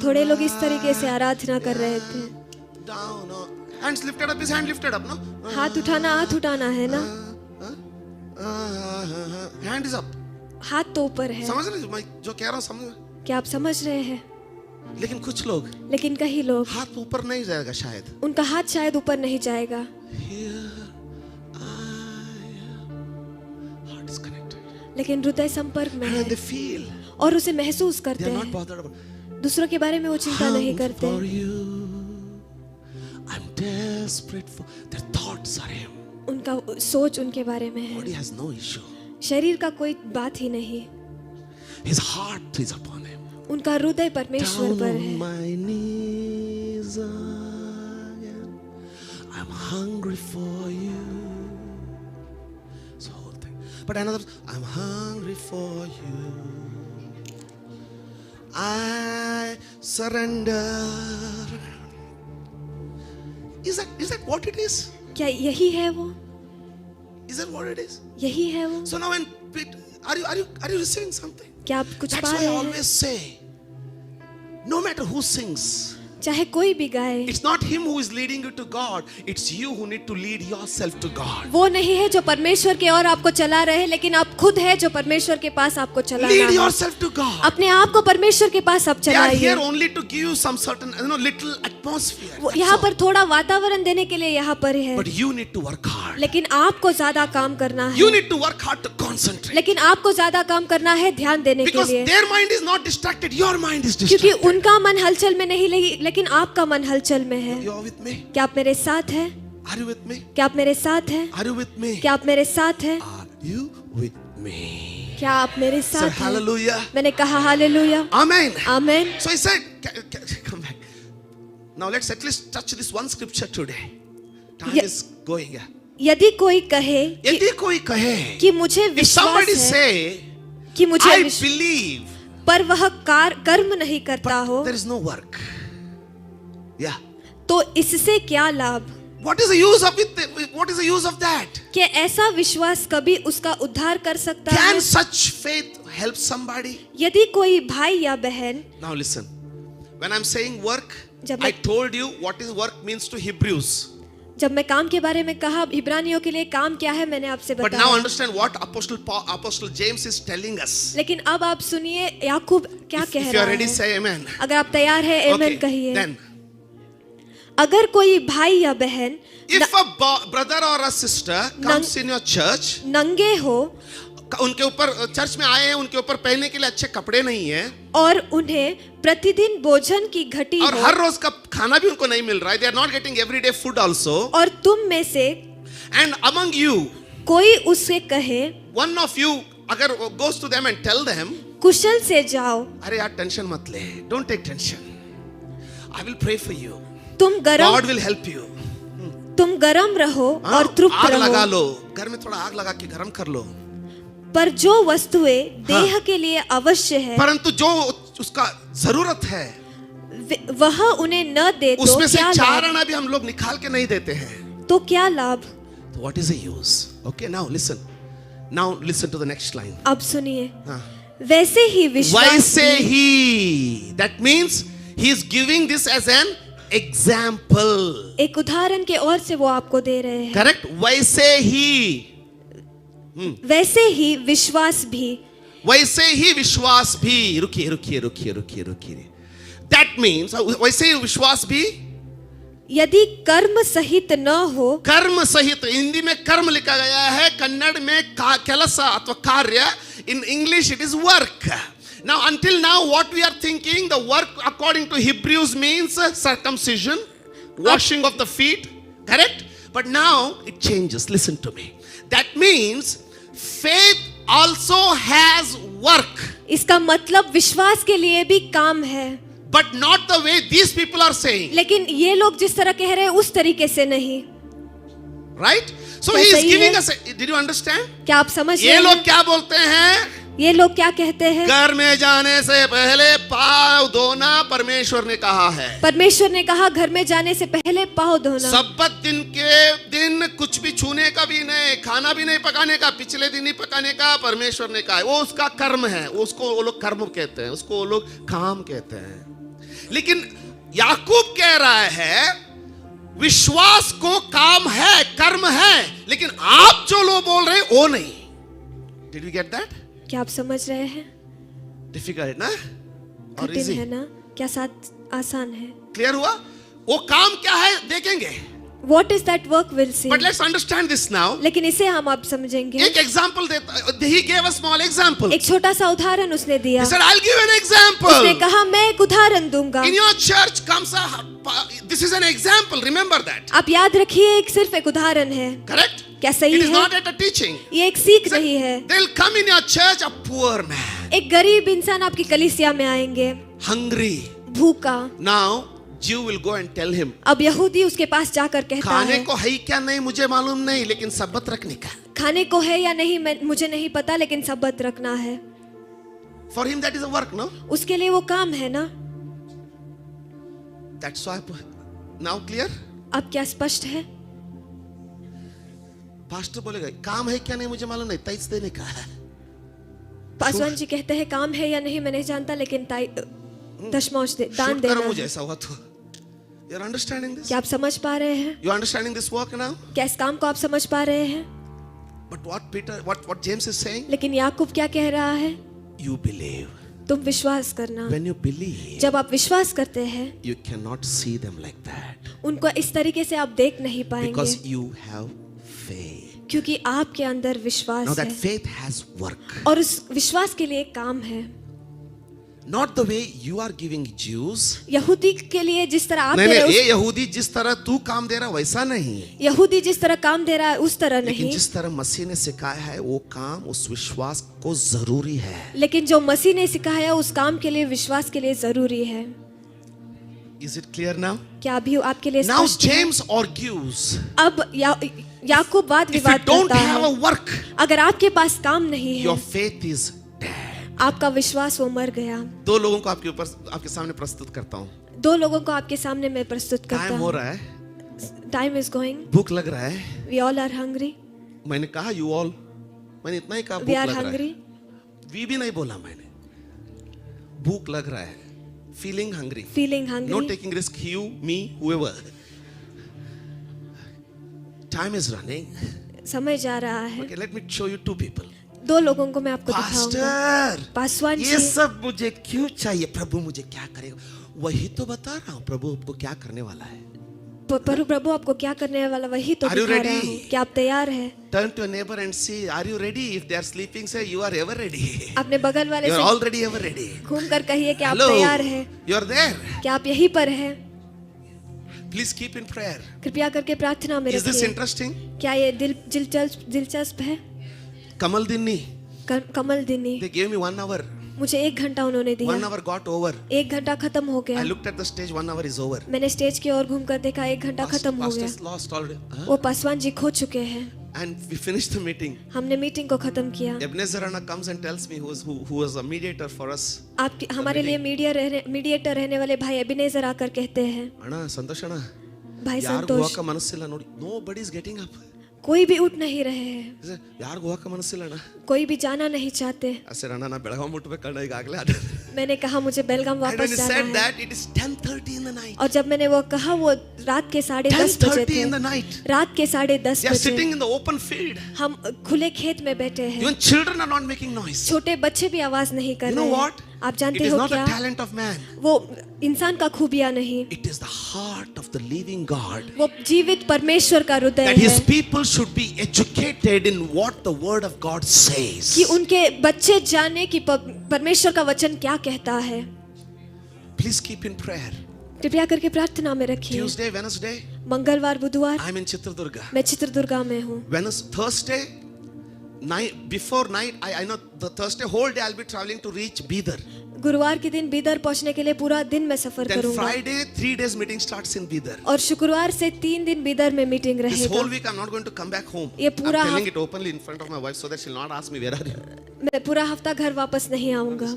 थोड़े लोग इस तरीके से आराधना कर रहे थे। down, hands lifted up, his hand lifted up, no? हाथ उठाना है ना? Hand is up. हाथ तो ऊपर है। समझ रहे मैं जो कह रहा हूँ समझ? क्या आप समझ रहे हैं? लेकिन कुछ लोग लेकिन कई लोग हाथ ऊपर नहीं जाएगा शायद. उनका हाथ शायद ऊपर नहीं जाएगा. Here I am. Heart is connected. लेकिन हृदय संपर्क में And है they feel और उसे महसूस they करते are not हैं. bothered about. दूसरों के बारे में वो चिंता नहीं Hung करते. for you. I'm desperate for. Their thoughts are him. उनका सोच उनके बारे में है. Body has no issue. शरीर का कोई बात ही नहीं. His heart is upon him. उनका हृदय परमेश्वर Down पर on है. my knees again. I'm hungry for you. It's the whole thing. But another, I'm hungry for you. I surrender. Is that what it is? क्या यही है वो? Is that what it is? यही है वो? So now when are you receiving something? क्या आप कुछ That's पा why I रहे हैं? always say, no matter who sings, चाहे कोई भी गाए, it's not him who is leading you to God. It's you who need to lead yourself to God. वो नहीं है जो परमेश्वर के और आपको चला रहे हैं, लेकिन आप खुद है जो परमेश्वर के पास आपको चलाना Lead है. yourself to God. अपने आप को परमेश्वर के पास आप They are चलाइए. here only to give you some certain, little atmosphere. वो That's यहाँ all. पर थोड़ा वातावरण देने के लिए यहाँ पर है, But you need to work hard. लेकिन आपको ज्यादा काम करना You है. need to work hard to concentrate. लेकिन आपको ज्यादा काम करना है ध्यान देने के Because लिए, their mind is not distracted. Your mind is क्योंकि distracted. उनका मन हलचल में नहीं, लेकिन आपका मन हलचल में है. You are with me? क्या आप मेरे साथ हैं? Are you with me? क्या आप मेरे साथ हैं? Are you with me? क्या आप मेरे साथ हैं? Are you with me? क्या आप मेरे Sir, साथ हैं? hallelujah. मैंने कहा hallelujah. Amen. Amen. So he said, come back. Now let's at least touch this one scripture today. Time Yeah. is going. Yeah. यदि कोई कहे यदि कोई कहे, कि मुझे if विश्वास somebody है say, कि मुझे I believe, पर वह कर्म नहीं करता हो, there is no work. Yeah. तो इससे क्या लाभ? What is the use of it? What is the use of that? कि ऐसा विश्वास कभी उसका उद्धार कर सकता है? Can such faith help somebody? यदि कोई भाई या बहन, Now listen. When I'm saying work, जब I मैं- told you what is work means to Hebrews. जब मैं काम के बारे में कहा इब्रानियों के लिए काम क्या है, मैंने आपसे But now बताया. understand what Apostle James is telling us. लेकिन अब आप सुनिए याकूब क्या If कह you रहा are ready, है. say amen. अगर आप तैयार हैं, Okay, आमेन कहिए. then अगर कोई भाई या बहन if a brother or a sister comes in your church, नंगे हो उनके ऊपर चर्च में आए हैं, उनके ऊपर पहनने के लिए अच्छे कपड़े नहीं है और उन्हें प्रतिदिन भोजन की घटी और हो, हर रोज का खाना भी उनको नहीं मिल रहा है, they are not getting everyday food also, और तुम में से and among you कोई उससे कहे one of you अगर goes to them and tell them, कुशल से जाओ, अरे यार टेंशन मत ले, don't take tension, I will pray for you, तुम God गरम will help you. रहो हाँ, और तृप्त आग लगा रहो, लो, घर में थोड़ा आग लगा के गरम कर लो, पर जो वस्तुएं देह के लिए अवश्य है परंतु जो उसका जरूरत है वह उन्हें न दे तो उसमें से क्या 4 लाभ? आना भी हम लोग निकाल के नहीं देते हैं. तो क्या लाभ? So what is the use? Okay, now listen. Now listen to the next line. अब सुनिए. हाँ. वैसे ही विश्वास वैसे भी- ही. That means he is giving this as an example. एक उदाहरण के ओर से वो आपको दे रहे हैं. Correct? वैसे ही. वैसे ही विश्वास भी. वैसे ही विश्वास भी. रुकिए. That means वैसे ही विश्वास भी. यदि कर्म सहित न हो, कर्म सहित. हिंदी में कर्म लिखा गया है, कन्नड़ में ಕೆಲಸ अथवा कार्य. In English it is work. Now until now what we are thinking, the work according to Hebrews means circumcision, washing of the feet, correct? But now it changes. Listen to me. That means faith also has work, इसका मतलब विश्वास के लिए भी काम है, but not the way these people are saying, लेकिन ये लोग जिस तरह कह रहे हैं उस तरीके से नहीं. right? So क्या he is सही giving है? us, did you understand? क्या आप समझ ये रहे लोग हैं? क्या बोलते हैं? ये लोग क्या कहते हैं? घर में जाने से पहले पाँव धोना परमेश्वर ने कहा है. परमेश्वर ने कहा घर में जाने से पहले पाँव धोना. सब्बत दिन के दिन कुछ भी छूने का भी नहीं, खाना भी नहीं पकाने का, पिछले दिन ही पकाने का परमेश्वर ने कहा है. वो उसका कर्म है, उसको वो लोग कर्म कहते हैं, उसको वो लोग काम कहते हैं. लेकिन याकूब कह रहा है विश्वास को काम है, कर्म है, लेकिन आप जो लोग बोल रहे हैं वो नहीं. Did you get that? क्या आप समझ रहे हैं? Difficult ना? Or कठिन easy? है ना? क्या साथ आसान है? क्लियर हुआ? वो काम क्या है देखेंगे. What is that work we'll see? But let's understand this now. लेकिन इसे हम अब समझेंगे. एक एग्जाम्पल देता, he gave a small example. एक छोटा सा उदाहरण उसने दिया. He said, I'll give an example. उसने कहा मैं एक उदाहरण दूंगा. In your church comes this is an example, remember that. आप याद रखिए एक सिर्फ एक उदाहरण है. Correct? क्या सही It is है? not at a teaching. ये एक सीख नहीं है. They'll come in your church a poor man. एक गरीब इंसान आपकी कलीसिया में आएंगे. Hungry. भूखा. Now Jew will go and tell him. अब यहूदी उसके पास जाकर कहता खाने है. को है क्या नहीं मुझे मालूम नहीं, लेकिन सब्बत रखने का. खाने को है या नहीं मुझे नहीं पता, लेकिन सब्बत रखना है. For him that is a work, no? उसके लिए वो काम है ना. That's why. Now clear? अब क्या स्पष्ट है? पास्टर बोलेगा काम है क्या नहीं मुझे मालूम नहीं, तैस देने का है. पासवान जी कहते हैं काम है या नहीं मैं नहीं जानता, लेकिन दशमांश दान देना है. मुझे ऐसा हुआ तो. You're understanding this? क्या आप समझ पा रहे हैं? You understanding this work now? क्या इस काम को आप समझ पा रहे हैं? But what James is saying? लेकिन याकूब क्या कह रहा है? You believe. तुम विश्वास करना. When you believe, जब आप विश्वास करते हैं, you cannot see them like that. उनको इस तरीके से आप देख नहीं पाएंगे. Because you have faith. क्योंकि आपके अंदर विश्वास Now that है. faith has work. और उस विश्वास के लिए काम है. Not the way you are giving Jews. यहूदी के लिए जिस तरह आप नहीं दे नहीं, रहे ये हो, यहूदी जिस तरह तू काम दे रहा वैसा नहीं. यहूदी जिस तरह काम दे रहा है उस तरह लेकिन नहीं. जिस तरह मसीह ने सिखाया है वो काम उस विश्वास को जरूरी है. लेकिन जो मसीह ने सिखाया उस काम के लिए विश्वास के लिए जरूरी है. Is it clear now? क्या अभी आपके लिए Now स्पष्ट है? James argues. अब याकूब वाद If you विवाद don't करता have है. a work, अगर आपके पास काम नहीं your है, faith is dead. आपका विश्वास वो मर गया. दो लोगों को आपके सामने प्रस्तुत करता हूँ. दो लोगों को आपके सामने मैं प्रस्तुत करता टाइम हो हूँ. रहा है, टाइम इज गोइंग. भूख लग रहा है. We all are hungry. मैंने कहा you all, मैंने इतना ही कहा वी भूख आर लग रहा है. हंग्री. वी भी नहीं बोला मैंने. भूख लग रहा है. Feeling hungry. Feeling No hungry. taking risk, you, me, whoever. Time is running. समय जा रहा है. Okay, let me show you two people. दो लोगों को मैं आपको दिखाऊंगा. Pastor, पासवान ये जी, सब मुझे क्यों चाहिए? प्रभु मुझे क्या करेगा? वही तो बता रहा हूँ, प्रभु आपको क्या करने वाला है. प्रभु आपको क्या करने वाला वही तो Are you दिखा रहा ready? हूँ. क्या आप तैयार हैं? Turn to a neighbor and see, are you ready? If they are sleeping, say you are ever ready. अपने बगल वाले You are से already ever ready. घूम कर कहिए कि आप Hello, तैयार हैं. you are there. क्या आप यहीं पर हैं? Please keep in prayer. कृपया करके प्रार्थना में Is this रखिए. interesting? क्या ये दिलचस्प है? Kamal Dinni, कमल दिनी. they gave me 1 hour. मुझे 1 घंटा उन्होंने 1 दिया. hour got over. 1 घंटा खत्म हो I गया. looked at the stage, 1 hour is over. मैंने स्टेज की ओर घूमकर देखा 1 घंटा खत्म हो गया. Pastor's lost already. Huh? वो पासवान जी खो चुके हैं. And we finished the meeting. हमने मीटिंग को खत्म किया. Ebenezer Anna comes and tells me who was a mediator for us. आप हमारे लिए मीडिएटर रहने वाले भाई एबिनेजर आकर कहते हैं, Anna, Santosh Anna, भाई यार गोवा संतोष, का मनस्सिला नोडी. Nobody is getting up. कोई भी उठ नहीं रहे हैं. He said, यार गोवा का मनस्सिला ना. कोई भी जाना नहीं चाहते. I said, Anna, na Belgaum ಮುಟ್ಟಬೇಕು ಕಣ್ಣ ಈಗಾಗಲೇ ಆದ. मैंने कहा मुझे बेलगाम And when वापस he जाना said है. that, it is 10:30 in the night. और जब मैंने वो कहा वो रात के 10:30 बजे 10:30 in the थे. night. रात के 10:30 They are sitting बजे in the open field. हम खुले खेत में बैठे हैं. Even children are not making noise. छोटे बच्चे भी आवाज नहीं कर You रहे know हैं. what? आप It जानते is हो not the क्या? talent of man. वो इंसान का खूबिया नहीं, It is the heart of the living God. वो जीवित परमेश्वर का हृदय That his है people should be educated in what the word of God says. कि उनके बच्चे जाने कि परमेश्वर का वचन क्या कहता है. Please keep in prayer. कृपया करके प्रार्थना में रखिए. Tuesday, Wednesday, मंगलवार बुधवार I'm in Chitradurga. मैं चित्रदुर्गा में हूँ. Thursday, before night, I know the Thursday whole day I'll be traveling to reach Bidar. गुरुवार के दिन बीदर पहुंचने के लिए पूरा दिन मैं सफर Then करूंगा. Friday, 3 days meeting starts in Bidar. और शुक्रवार से 3 दिन बीदर में मीटिंग This रहेगा. whole week I'm not going to come back home. ये I'm पूरा telling it openly in front of my wife so that she'll not ask me where are you. मैं पूरा हफ्ता घर वापस नहीं आऊंगा.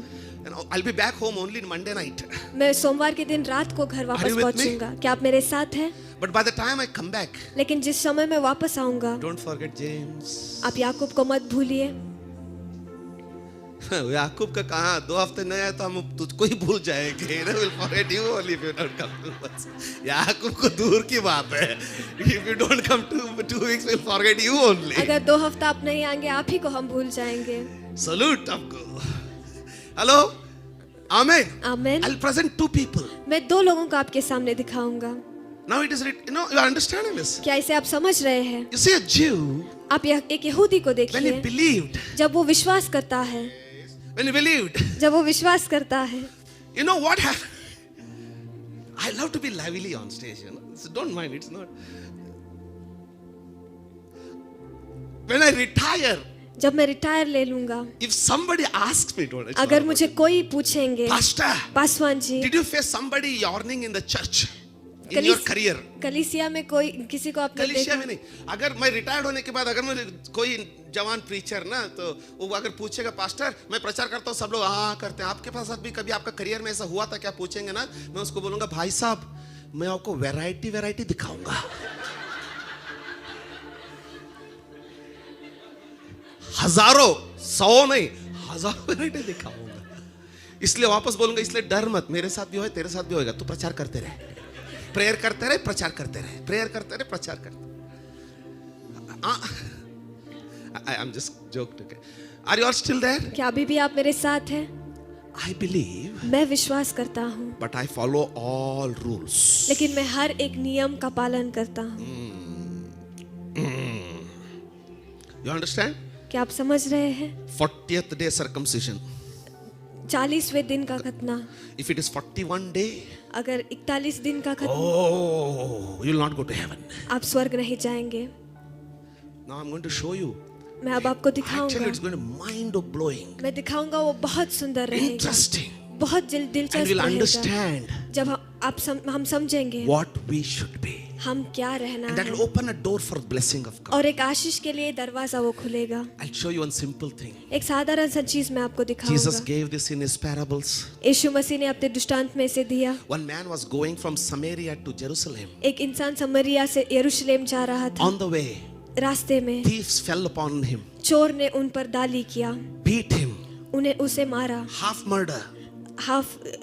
And I'll be back home only on Monday night. मैं सोमवार के दिन रात को घर Are वापस you with me? पहुंचूंगा. क्या आप मेरे साथ हैं? But by the time I come back, लेकिन जिस समय मैं वापस आऊंगा, don't forget James. आप याकूब को मत भूलिए. याकूब का कहा 2 हफ्ते नहीं आया तो हम तुझको ही भूल जाएंगे. We'll forget you only if you don't come to us. याकूब को दूर की बात है. If you don't come to 2 weeks, we'll forget you only. अगर 2 हफ्ता आप नहीं आएंगे, आप ही को हम भूल जाएंगे. Salute आपको. Hello. Amen. आमेन। I'll present two people. मैं दो लोगों को आपके सामने दिखाऊंगा। Now it is written, you are understanding this? क्या इसे आप समझ रहे हैं? You see a Jew, आप एक यहूदी को when he देखिए, believed, जब वो विश्वास करता है, when he believed, जब वो विश्वास करता है, you know what happened? I love to be lively on stage, so don't mind, it's not. When I retire, जब मैं रिटायर ले लूंगा, if somebody asks me, don't, it's अगर not मुझे कोई पूछेंगे, Pastor, Paswan ji, did you face somebody yawning in the church in your career? कलीसिया में कोई किसी को आपने कलीसिया देखा? में नहीं, अगर मैं रिटायर्ड होने के बाद अगर मुझे कोई जवान प्रीचर ना तो वो अगर पूछेगा पास्टर मैं प्रचार करता हूँ सब लोग हाँ करते हैं आपके पास भी कभी आपका करियर में ऐसा हुआ था क्या पूछेंगे ना मैं उसको बोलूंगा भाई साहब मैं आपको वैरायटी दिखाऊंगा हजारों सौ नहीं हजारों वैरायटी दिखाऊंगा इसलिए वापस बोलूंगा इसलिए डर मत मेरे साथ भी हो तेरे साथ भी होएगा तू प्रचार करते रहे प्रेयर करते रहे प्रचार करते रहे प्रेयर करते रहे प्रचार करते I'm just joking. Okay. Are you all still there? क्या अभी भी आप मेरे साथ हैं? I believe, मैं विश्वास करता हूँ, but I follow all rules. लेकिन मैं हर एक नियम का पालन करता हूँ। You understand? क्या आप समझ रहे हैं? 40th day circumcision. 40वें दिन का खतना, If it is 41 day, अगर 41 दिन का खतना, oh, you will not go to heaven. आप स्वर्ग नहीं जाएंगे। Now I'm going to show you. मैं अब आपको Actually, दिखाऊंगा, it's going to mind blowing, मैं दिखाऊंगा वो बहुत सुंदर रहेगा, interesting, बहुत and दिलचस्प we'll रहेगा। understand जब हम समझेंगे what we should be. हम क्या रहना And that है, will open a door for blessing of God. और एक आशीष के लिए दरवाजा वो खुलेगा। I'll show you one simple thing. एक साधारण सा चीज मैं आपको Jesus दिखाऊंगा। gave this in his parables. यीशु मसीह ने अपने दृष्टांत में से दिया। One man was going from Samaria to Jerusalem. एक इंसान समरिया से यरूशलेम जा रहा था। On the way, रास्ते में thieves fell upon him, चोर ने उन पर डाली किया, beat him, उसे मारा, half murder,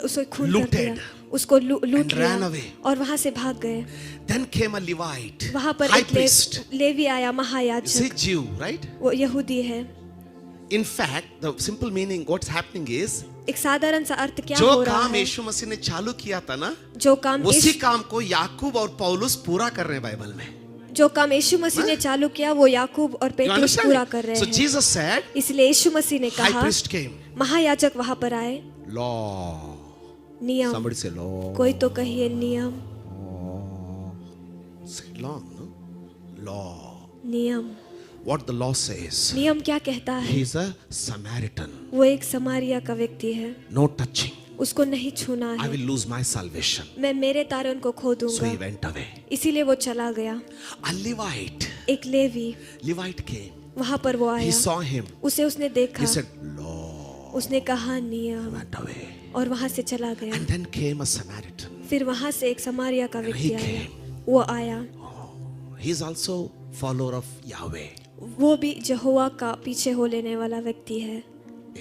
उसे खून कर Looted. दिया, उसको लूट and ran लिया away. और वहां से भाग गए। Then came a Levite, वहां पर high एक priest. लेवी आया, You see, महायाजक, Jew, right? वो यहूदी है। In fact, the simple meaning, what's happening is, एक साधारण सा अर्थ क्या जो हो रहा काम है, यीशु मसीह ने चालू किया था ना, जो काम उसी काम को याकूब और पौलुस पूरा कर रहे हैं बाइबल में. जो काम यीशु मसीह ने चालू किया वो याकूब और You पेतरुस understand? पूरा कर रहे So हैं। Jesus said, इसलिए यीशु मसीह ने high कहा, priest came. महायाजक वहां पर आए, Law. नियम, Somebody say law. कोई तो कहिए नियम, Say long, no? Law. नियम। What the law says. नियम क्या कहता है? He is a Samaritan. वो एक समारिया का व्यक्ति है, No touching. उसको नहीं छूना I है, will lose my salvation. मैं मेरे तारण को खो So he दूंगा। went away. इसीलिए वो चला गया। A Levite. एक लेवी Levite came. वहां पर वो He आया, saw him. उसने देखा, He said, law. उसने कहा नियम, Went away. और वहां से चला गया। And then came a Samaritan. फिर वहां से एक समारिया का व्यक्ति he आया, came. वो आया, He is also follower of Yahweh. वो भी यहोवा का पीछे हो लेने वाला व्यक्ति है।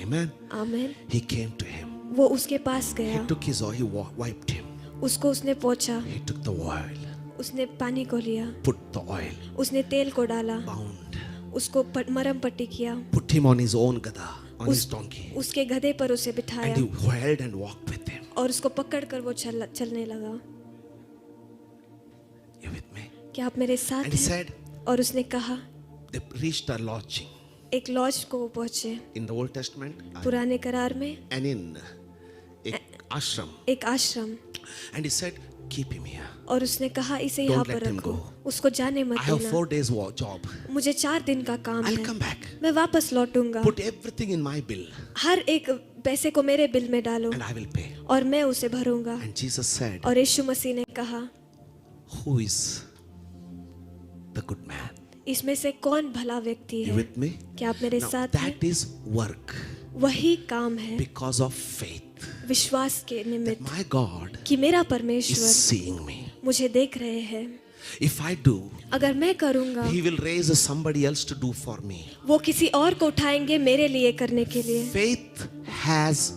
Amen. आमीन। He came to him. वो उसके पास He गया, took his oil. He wiped him. उसको उसने पोंछा, He took the oil. उसने पानी को लिया, Put the oil. उसने तेल को डाला, Bound. उसको मरम पट्टी किया, Put him on his own gada. On his donkey. उसके गधे पर उसे And बिठाया he held and walked with him. और उसको पकड़कर वो चलने लगा। You with me? क्या आप मेरे साथ And he हैं? said, और उसने कहा, they reached a lodging. एक लॉज को वो पहुंचे, In the Old Testament, पुराने करार में and in a ashram. एक आश्रम, And he said, keep him here. और उसने कहा इसे Don't यहाँ let पर him रखो, go. उसको जाने मत I have देना, 4 days job. मुझे 4 दिन का काम I'll है, come back. मैं वापस लौटूंगा, Put everything in my bill हर एक पैसे को मेरे बिल में डालो and I will pay. और मैं उसे भरूंगा। And Jesus said, और यीशु मसीह ने कहा, who is the good man? इसमें से कौन भला व्यक्ति You है? with me? क्या आप मेरे Now साथ हैं? that is work वही काम है because of faith. विश्वास के That निमित्त my God कि मेरा is परमेश्वर seeing me. मुझे देख रहे हैं। If I do, अगर मैं करूंगा, He will raise somebody else to do for me. वो किसी और को उठाएंगे मेरे लिए करने के लिए। Faith has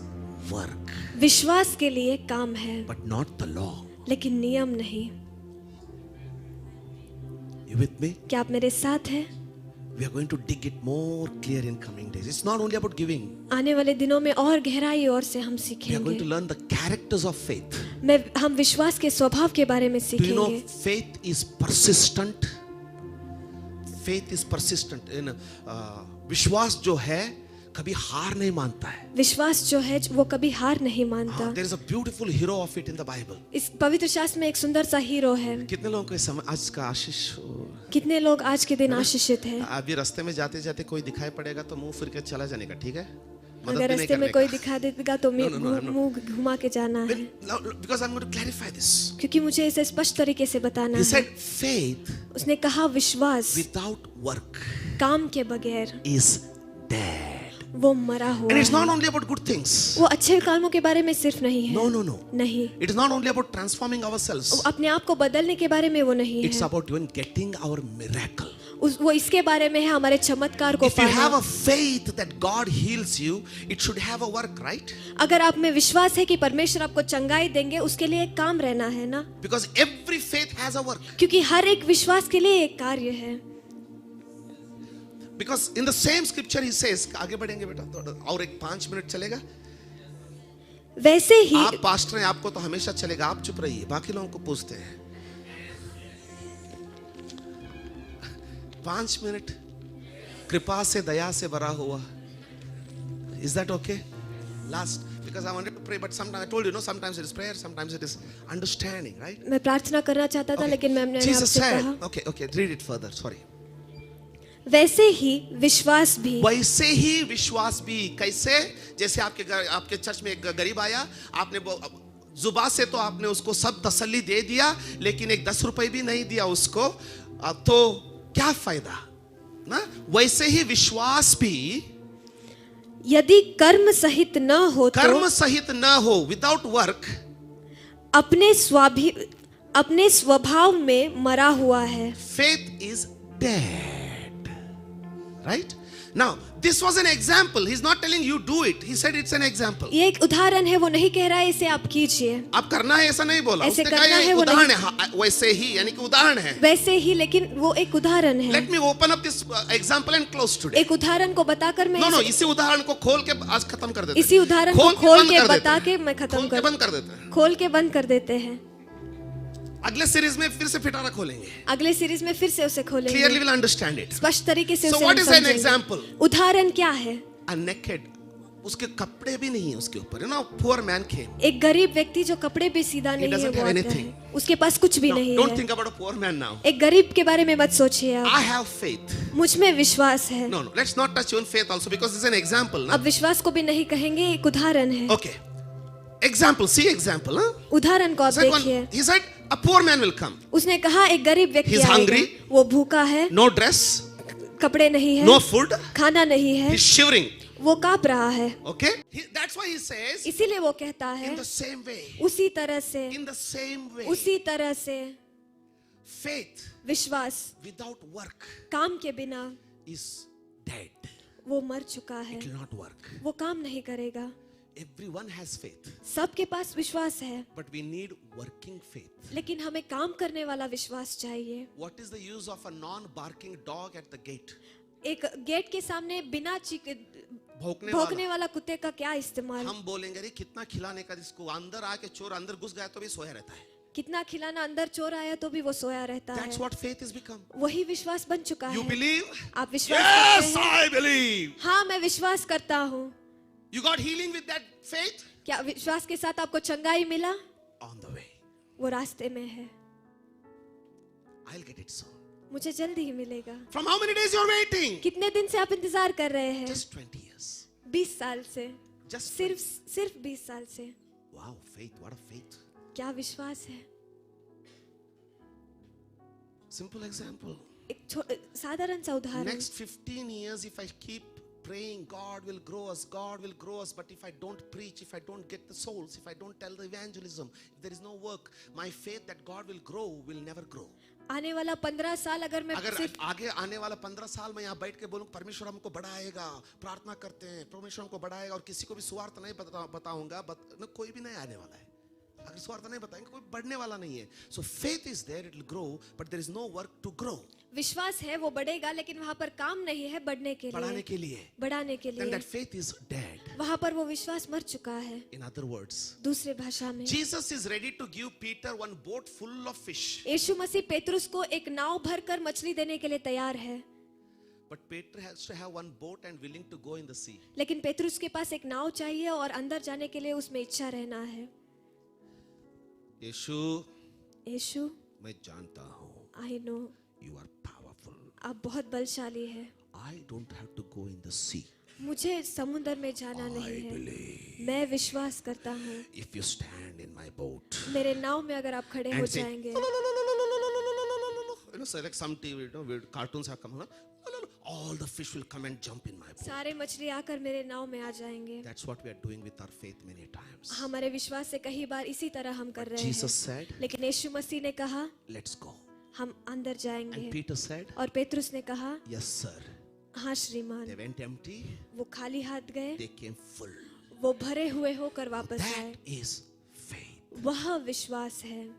work, विश्वास के लिए काम है, but not the law. लेकिन नियम नहीं। You with me? क्या आप मेरे साथ हैं? We are going to dig it more clear in coming days. It's not only about giving. आने वाले दिनों में और गहराई और से हम We are सीखेंगे। going to learn the characters of faith. हम विश्वास के स्वभाव के बारे में Do you know सीखेंगे। faith is persistent? Faith is persistent. विश्वास जो है कभी हार नहीं मानता है. विश्वास जो है वो कभी हार नहीं मानता। There is a beautiful hero of it in the Bible. इस पवित्र शास्त्र में एक सुंदर सा हीरो है। कितने लोगों को इस समय आज का आशीष हो? कितने लोग आज के दिन आशीषित हैं? अभी रास्ते में जाते जाते कोई दिखाई पड़ेगा तो मुंह फिर के चला जाने का, ठीक है? मदद अगर भी नहीं रास्ते में करने कोई का. दिखा देगा तो मुंह घुमा के जाना है, Because I'm going to clarify this. क्योंकि मुझे इसे स्पष्ट तरीके से बताना He है। said faith उसने कहा विश्वास without work काम के बगैर is dead. वो मरा हुआ And it's है। not only about good things. वो अच्छे कामों के बारे में सिर्फ नहीं है। No. नहीं, It is not only about transforming ourselves. वो अपने आप को बदलने के बारे में वो नहीं It's है। about even getting our miracle. वो इसके बारे में है हमारे चमत्कार को If you have पाना। a faith that God heals you, it should have a work, right? अगर आप में विश्वास है कि परमेश्वर आपको चंगाई देंगे, उसके लिए एक काम रहना है ना, Because every faith has a work. क्योंकि हर एक विश्वास के लिए एक कार्य है। Because in the same scripture he says, आगे बढ़ेंगे बेटा थोड़ा और एक 5 मिनट चलेगा. वैसे ही आप पास्टर हैं, आपको तो हमेशा चलेगा, आप चुप रहिए, बाकी लोगों को पूछते हैं. 5 मिनट कृपा से दया से भरा हुआ. Is that okay? Last, because I wanted to pray, but sometimes I told you, no, sometimes it is prayer, sometimes it is understanding, right? मैं प्रार्थना करना चाहता था, लेकिन मैंने Jesus आपसे said, कहा okay, read it further, sorry. वैसे ही विश्वास भी वैसे ही विश्वास भी. कैसे? जैसे आपके चर्च में एक गरीब आया, आपने जुबा से तो आपने उसको सब तसल्ली दे दिया, लेकिन एक 10 रुपए भी नहीं दिया उसको, तो क्या फायदा ना? वैसे ही विश्वास भी यदि कर्म सहित न हो तो कर्म सहित न हो, विदाउट वर्क, अपने स्वभाव में मरा हुआ है। faith is dead. Right? Now, this was an example. He's not telling you do it. He said it's an example. ये एक उदाहरण है, वो नहीं कह रहा है इसे आप कीजिए, आप करना है ऐसा नहीं बोला. ऐसे उसने कहा करना ये है, वो उदाहरण नहीं. है. हाँ, वैसे ही यानी कि उदाहरण है. वैसे ही, लेकिन वो एक उदाहरण है। Let me open up this example and close today. एक उदाहरण को बताकर मैं No, इसी उदाहरण को खोल के आज खत्म कर देते हैं. इसी उदाहरण को खोल बंद के कर देते बता हैं. के मैं खत्म खोल के कर बंद कर देते हैं. खोल के बंद कर देते हैं। अगले सीरीज में फिर से फिटारा खोलेंगे. अगले सीरीज में फिर से उसे खोलेंगे, Clearly will understand it. स्पष्ट तरीके से So उसे what हम is an समझेंगे। example? उदाहरण क्या है? A naked, उसके कपड़े भी नहीं है उसके ऊपर. You know, poor man came. एक गरीब व्यक्ति जो कपड़े भी सीधा नहीं है, doesn't वो have आता anything. है, उसके पास कुछ भी No, नहीं don't है। think about a poor man now. एक गरीब के बारे में मत सोचिए आप। I have faith. मुझ में विश्वास है। No, let's not touch on faith also because this is an example. Na? अब विश्वास को भी नहीं कहेंगे, एक उदाहरण है। Okay. Example, see example. Huh? उदाहरण को आप Second one, देखिए। he said a poor man will come. उसने कहा एक गरीब व्यक्ति He's आएगा, hungry. वो भूखा है, No dress, कपड़े नहीं है, no food. खाना नहीं है, He's shivering. वो कांप रहा है। Okay. That's why he says इसीलिए वो कहता है in the same way. उसी तरह से, In the same way. उसी तरह से Faith विश्वास without work काम के बिना is dead. वो मर चुका है, It will not work. वो काम नहीं करेगा। Everyone has faith, सबके पास विश्वास है, but we need working faith. लेकिन हमें काम करने वाला विश्वास चाहिए। What is the use of a non-barking dog at the gate? एक गेट के सामने बिना भौंकने भौंकने वाला. वाला कुत्ते का क्या इस्तेमाल? हम बोलेंगे रे कितना खिलाने का, इसको अंदर आके चोर अंदर घुस गया तो भी सोया रहता है. कितना खिलाना, अंदर चोर आया तो भी वो सोया रहता That's है। what faith has become. वही विश्वास बन चुका You है। believe? आप विश्वास Yes, करते हैं? I believe. हाँ, मैं विश्वास करता हूँ। You got healing with that faith? क्या विश्वास के साथ आपको चंगाई मिला? On the way. वो रास्ते में है, I'll get it soon. मुझे जल्दी ही मिलेगा। From how many days you're waiting? कितने दिन से आप इंतजार कर रहे हैं? Just 20 years. 20 साल से, Just सिर्फ 20 साल से। wow, faith, what a faith. क्या विश्वास है? Simple example. एक साधारण सा उदाहरण। Next 15 years, if I keep praying, God will grow us, God will grow us. But if I don't preach, if I don't get the souls, if I don't tell the evangelism, if there is no work, my faith that God will grow will never grow. आने वाला 15 साल अगर मैं अगर सिर्फ आगे आने वाला 15 साल में यहाँ बैठ के बोलूं परमेश्वर हमको बढ़ाएगा, प्रार्थना करते हैं, परमेश्वर हमको बढ़ाएगा और किसी को भी सुवार्थ नहीं बताऊंगा, कोई भी नहीं आने वाला है. अगर इसको अर्थ नहीं बताएंगे कोई बढ़ने वाला नहीं है. So faith is there, it will grow, but there is no work to grow. विश्वास है वो बढ़ेगा, लेकिन वहाँ पर काम नहीं है बढ़ने के बढ़ाने लिए, के लिए. बढ़ाने के Then लिए. that faith is dead. वहाँ पर वो विश्वास मर चुका है. In other words, दूसरे भाषा में Jesus is ready to give Peter one boat full of fish. यीशु मसीह पेतरुस को एक नाव भरकर मछली देने के लिए तैयार है, But Peter has to have one boat and willing to go in the sea. लेकिन पेतरुस के पास एक नाव चाहिए और अंदर जाने के लिए उसमें इच्छा रहना है. यीशु, मैं जानता हूँ I know, you are powerful. आप बहुत बलशाली है. I don't have to go in the sea. मुझे समुद्र में जाना नहीं है. believe. मैं विश्वास करता हूँ. If you stand in my boat मेरे नाव में अगर आप खड़े हो and say, जाएंगे, you know, select some TV, you know, where cartoons have come, all the fish will come and jump in my boat. सारे मछली आकर मेरे नाव में आ जाएंगे. That's what we are doing with our faith many times. हमारे विश्वास से कई बार इसी तरह हम कर रहे Jesus हैं. said, लेकिन यीशु मसीह ने कहा let's go. हम अंदर And जाएंगे, Peter said, और पेतरुस ने कहा yes sir. हाँ श्रीमान. They went empty, वो खाली हाथ गए, they came full. वो भरे हुए होकर वापस आए. That is faith. वह विश्वास है.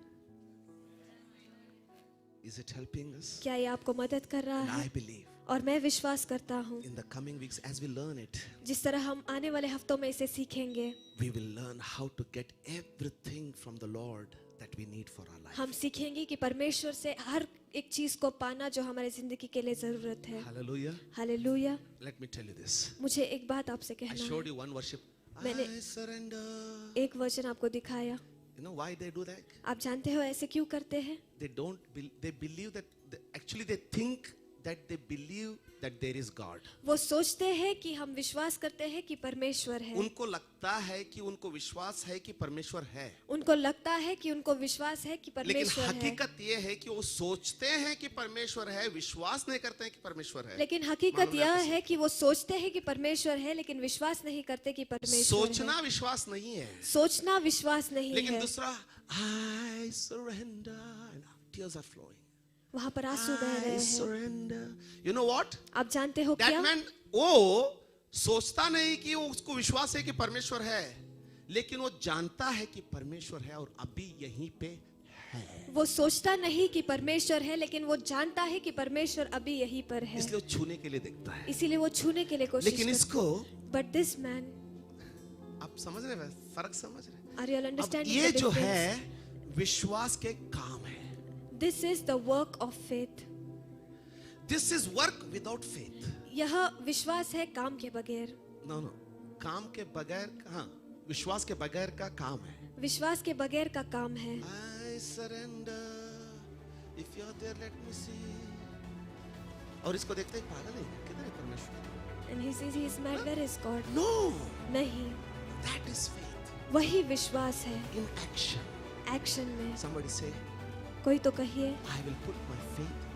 Is it helping us? क्या ये आपको मदद कर रहा And I है? believe और मैं विश्वास करता हूँ in the coming weeks as we learn it, जिस तरह हम आने वाले हफ्तों में इसे सीखेंगे, we will learn how to get everything from the Lord that we need for our life. हम सीखेंगे कि परमेश्वर से हर एक चीज को पाना जो हमारे जिंदगी के लिए जरूरत है. Hallelujah. Hallelujah. Let me tell you this. मुझे एक बात आपसे I कहना showed है. you one worship. मैंने- I surrender. एक वचन आपको दिखाया. You know why they do that? आप जानते हो ऐसे क्यों करते हैं? They believe that actually they think that they believe that there is God. वो सोचते हैं कि हम विश्वास करते हैं कि परमेश्वर है. उनको लगता है कि उनको विश्वास है कि परमेश्वर है. उनको लगता है कि उनको विश्वास है कि लेकिन परमेश्वर है. हकीकत ये है कि वो सोचते हैं कि परमेश्वर है, विश्वास नहीं करते हैं कि परमेश्वर है. लेकिन हकीकत मालूम है यह आपको? है कि वो सोचते हैं कि परमेश्वर है, लेकिन विश्वास नहीं करते कि परमेश्वर सोचना है. विश्वास नहीं है. सोचना विश्वास नहीं लेकिन है. दूसरा I surrender and tears are flowing. वहाँ पर आंसू बह I रहे हैं. surrender. You know what? आप जानते हो That क्या? man वो सोचता नहीं कि वो उसको विश्वास है कि परमेश्वर है, लेकिन वो जानता है कि परमेश्वर है और अभी यहीं पे है. वो सोचता नहीं कि परमेश्वर है, लेकिन वो जानता है कि परमेश्वर अभी यहीं पर है. इसलिए वो छूने के लिए देखता है. इसीलिए वो छूने के लिए कोशिश लेकिन करता इसको है. But this man, आप समझ रहे हैं, फर्क समझ रहे हैं? are you all अब understanding ये the जो difference? है विश्वास के काम है. This is the work of faith. This is work without faith. यह विश्वास है काम के बगैर. No, no. काम के बगैर, हाँ, विश्वास के बगैर का काम है. विश्वास के बगैर का काम है. I surrender. If you're there, let me see. और इसको देखते ही पागल है, किधर है परमेश्वर? And he says he is mad. Where is God? No, नहीं, that is faith वही विश्वास है. in action. एक्शन में. Somebody say, कोई तो कहिए, I will put my faith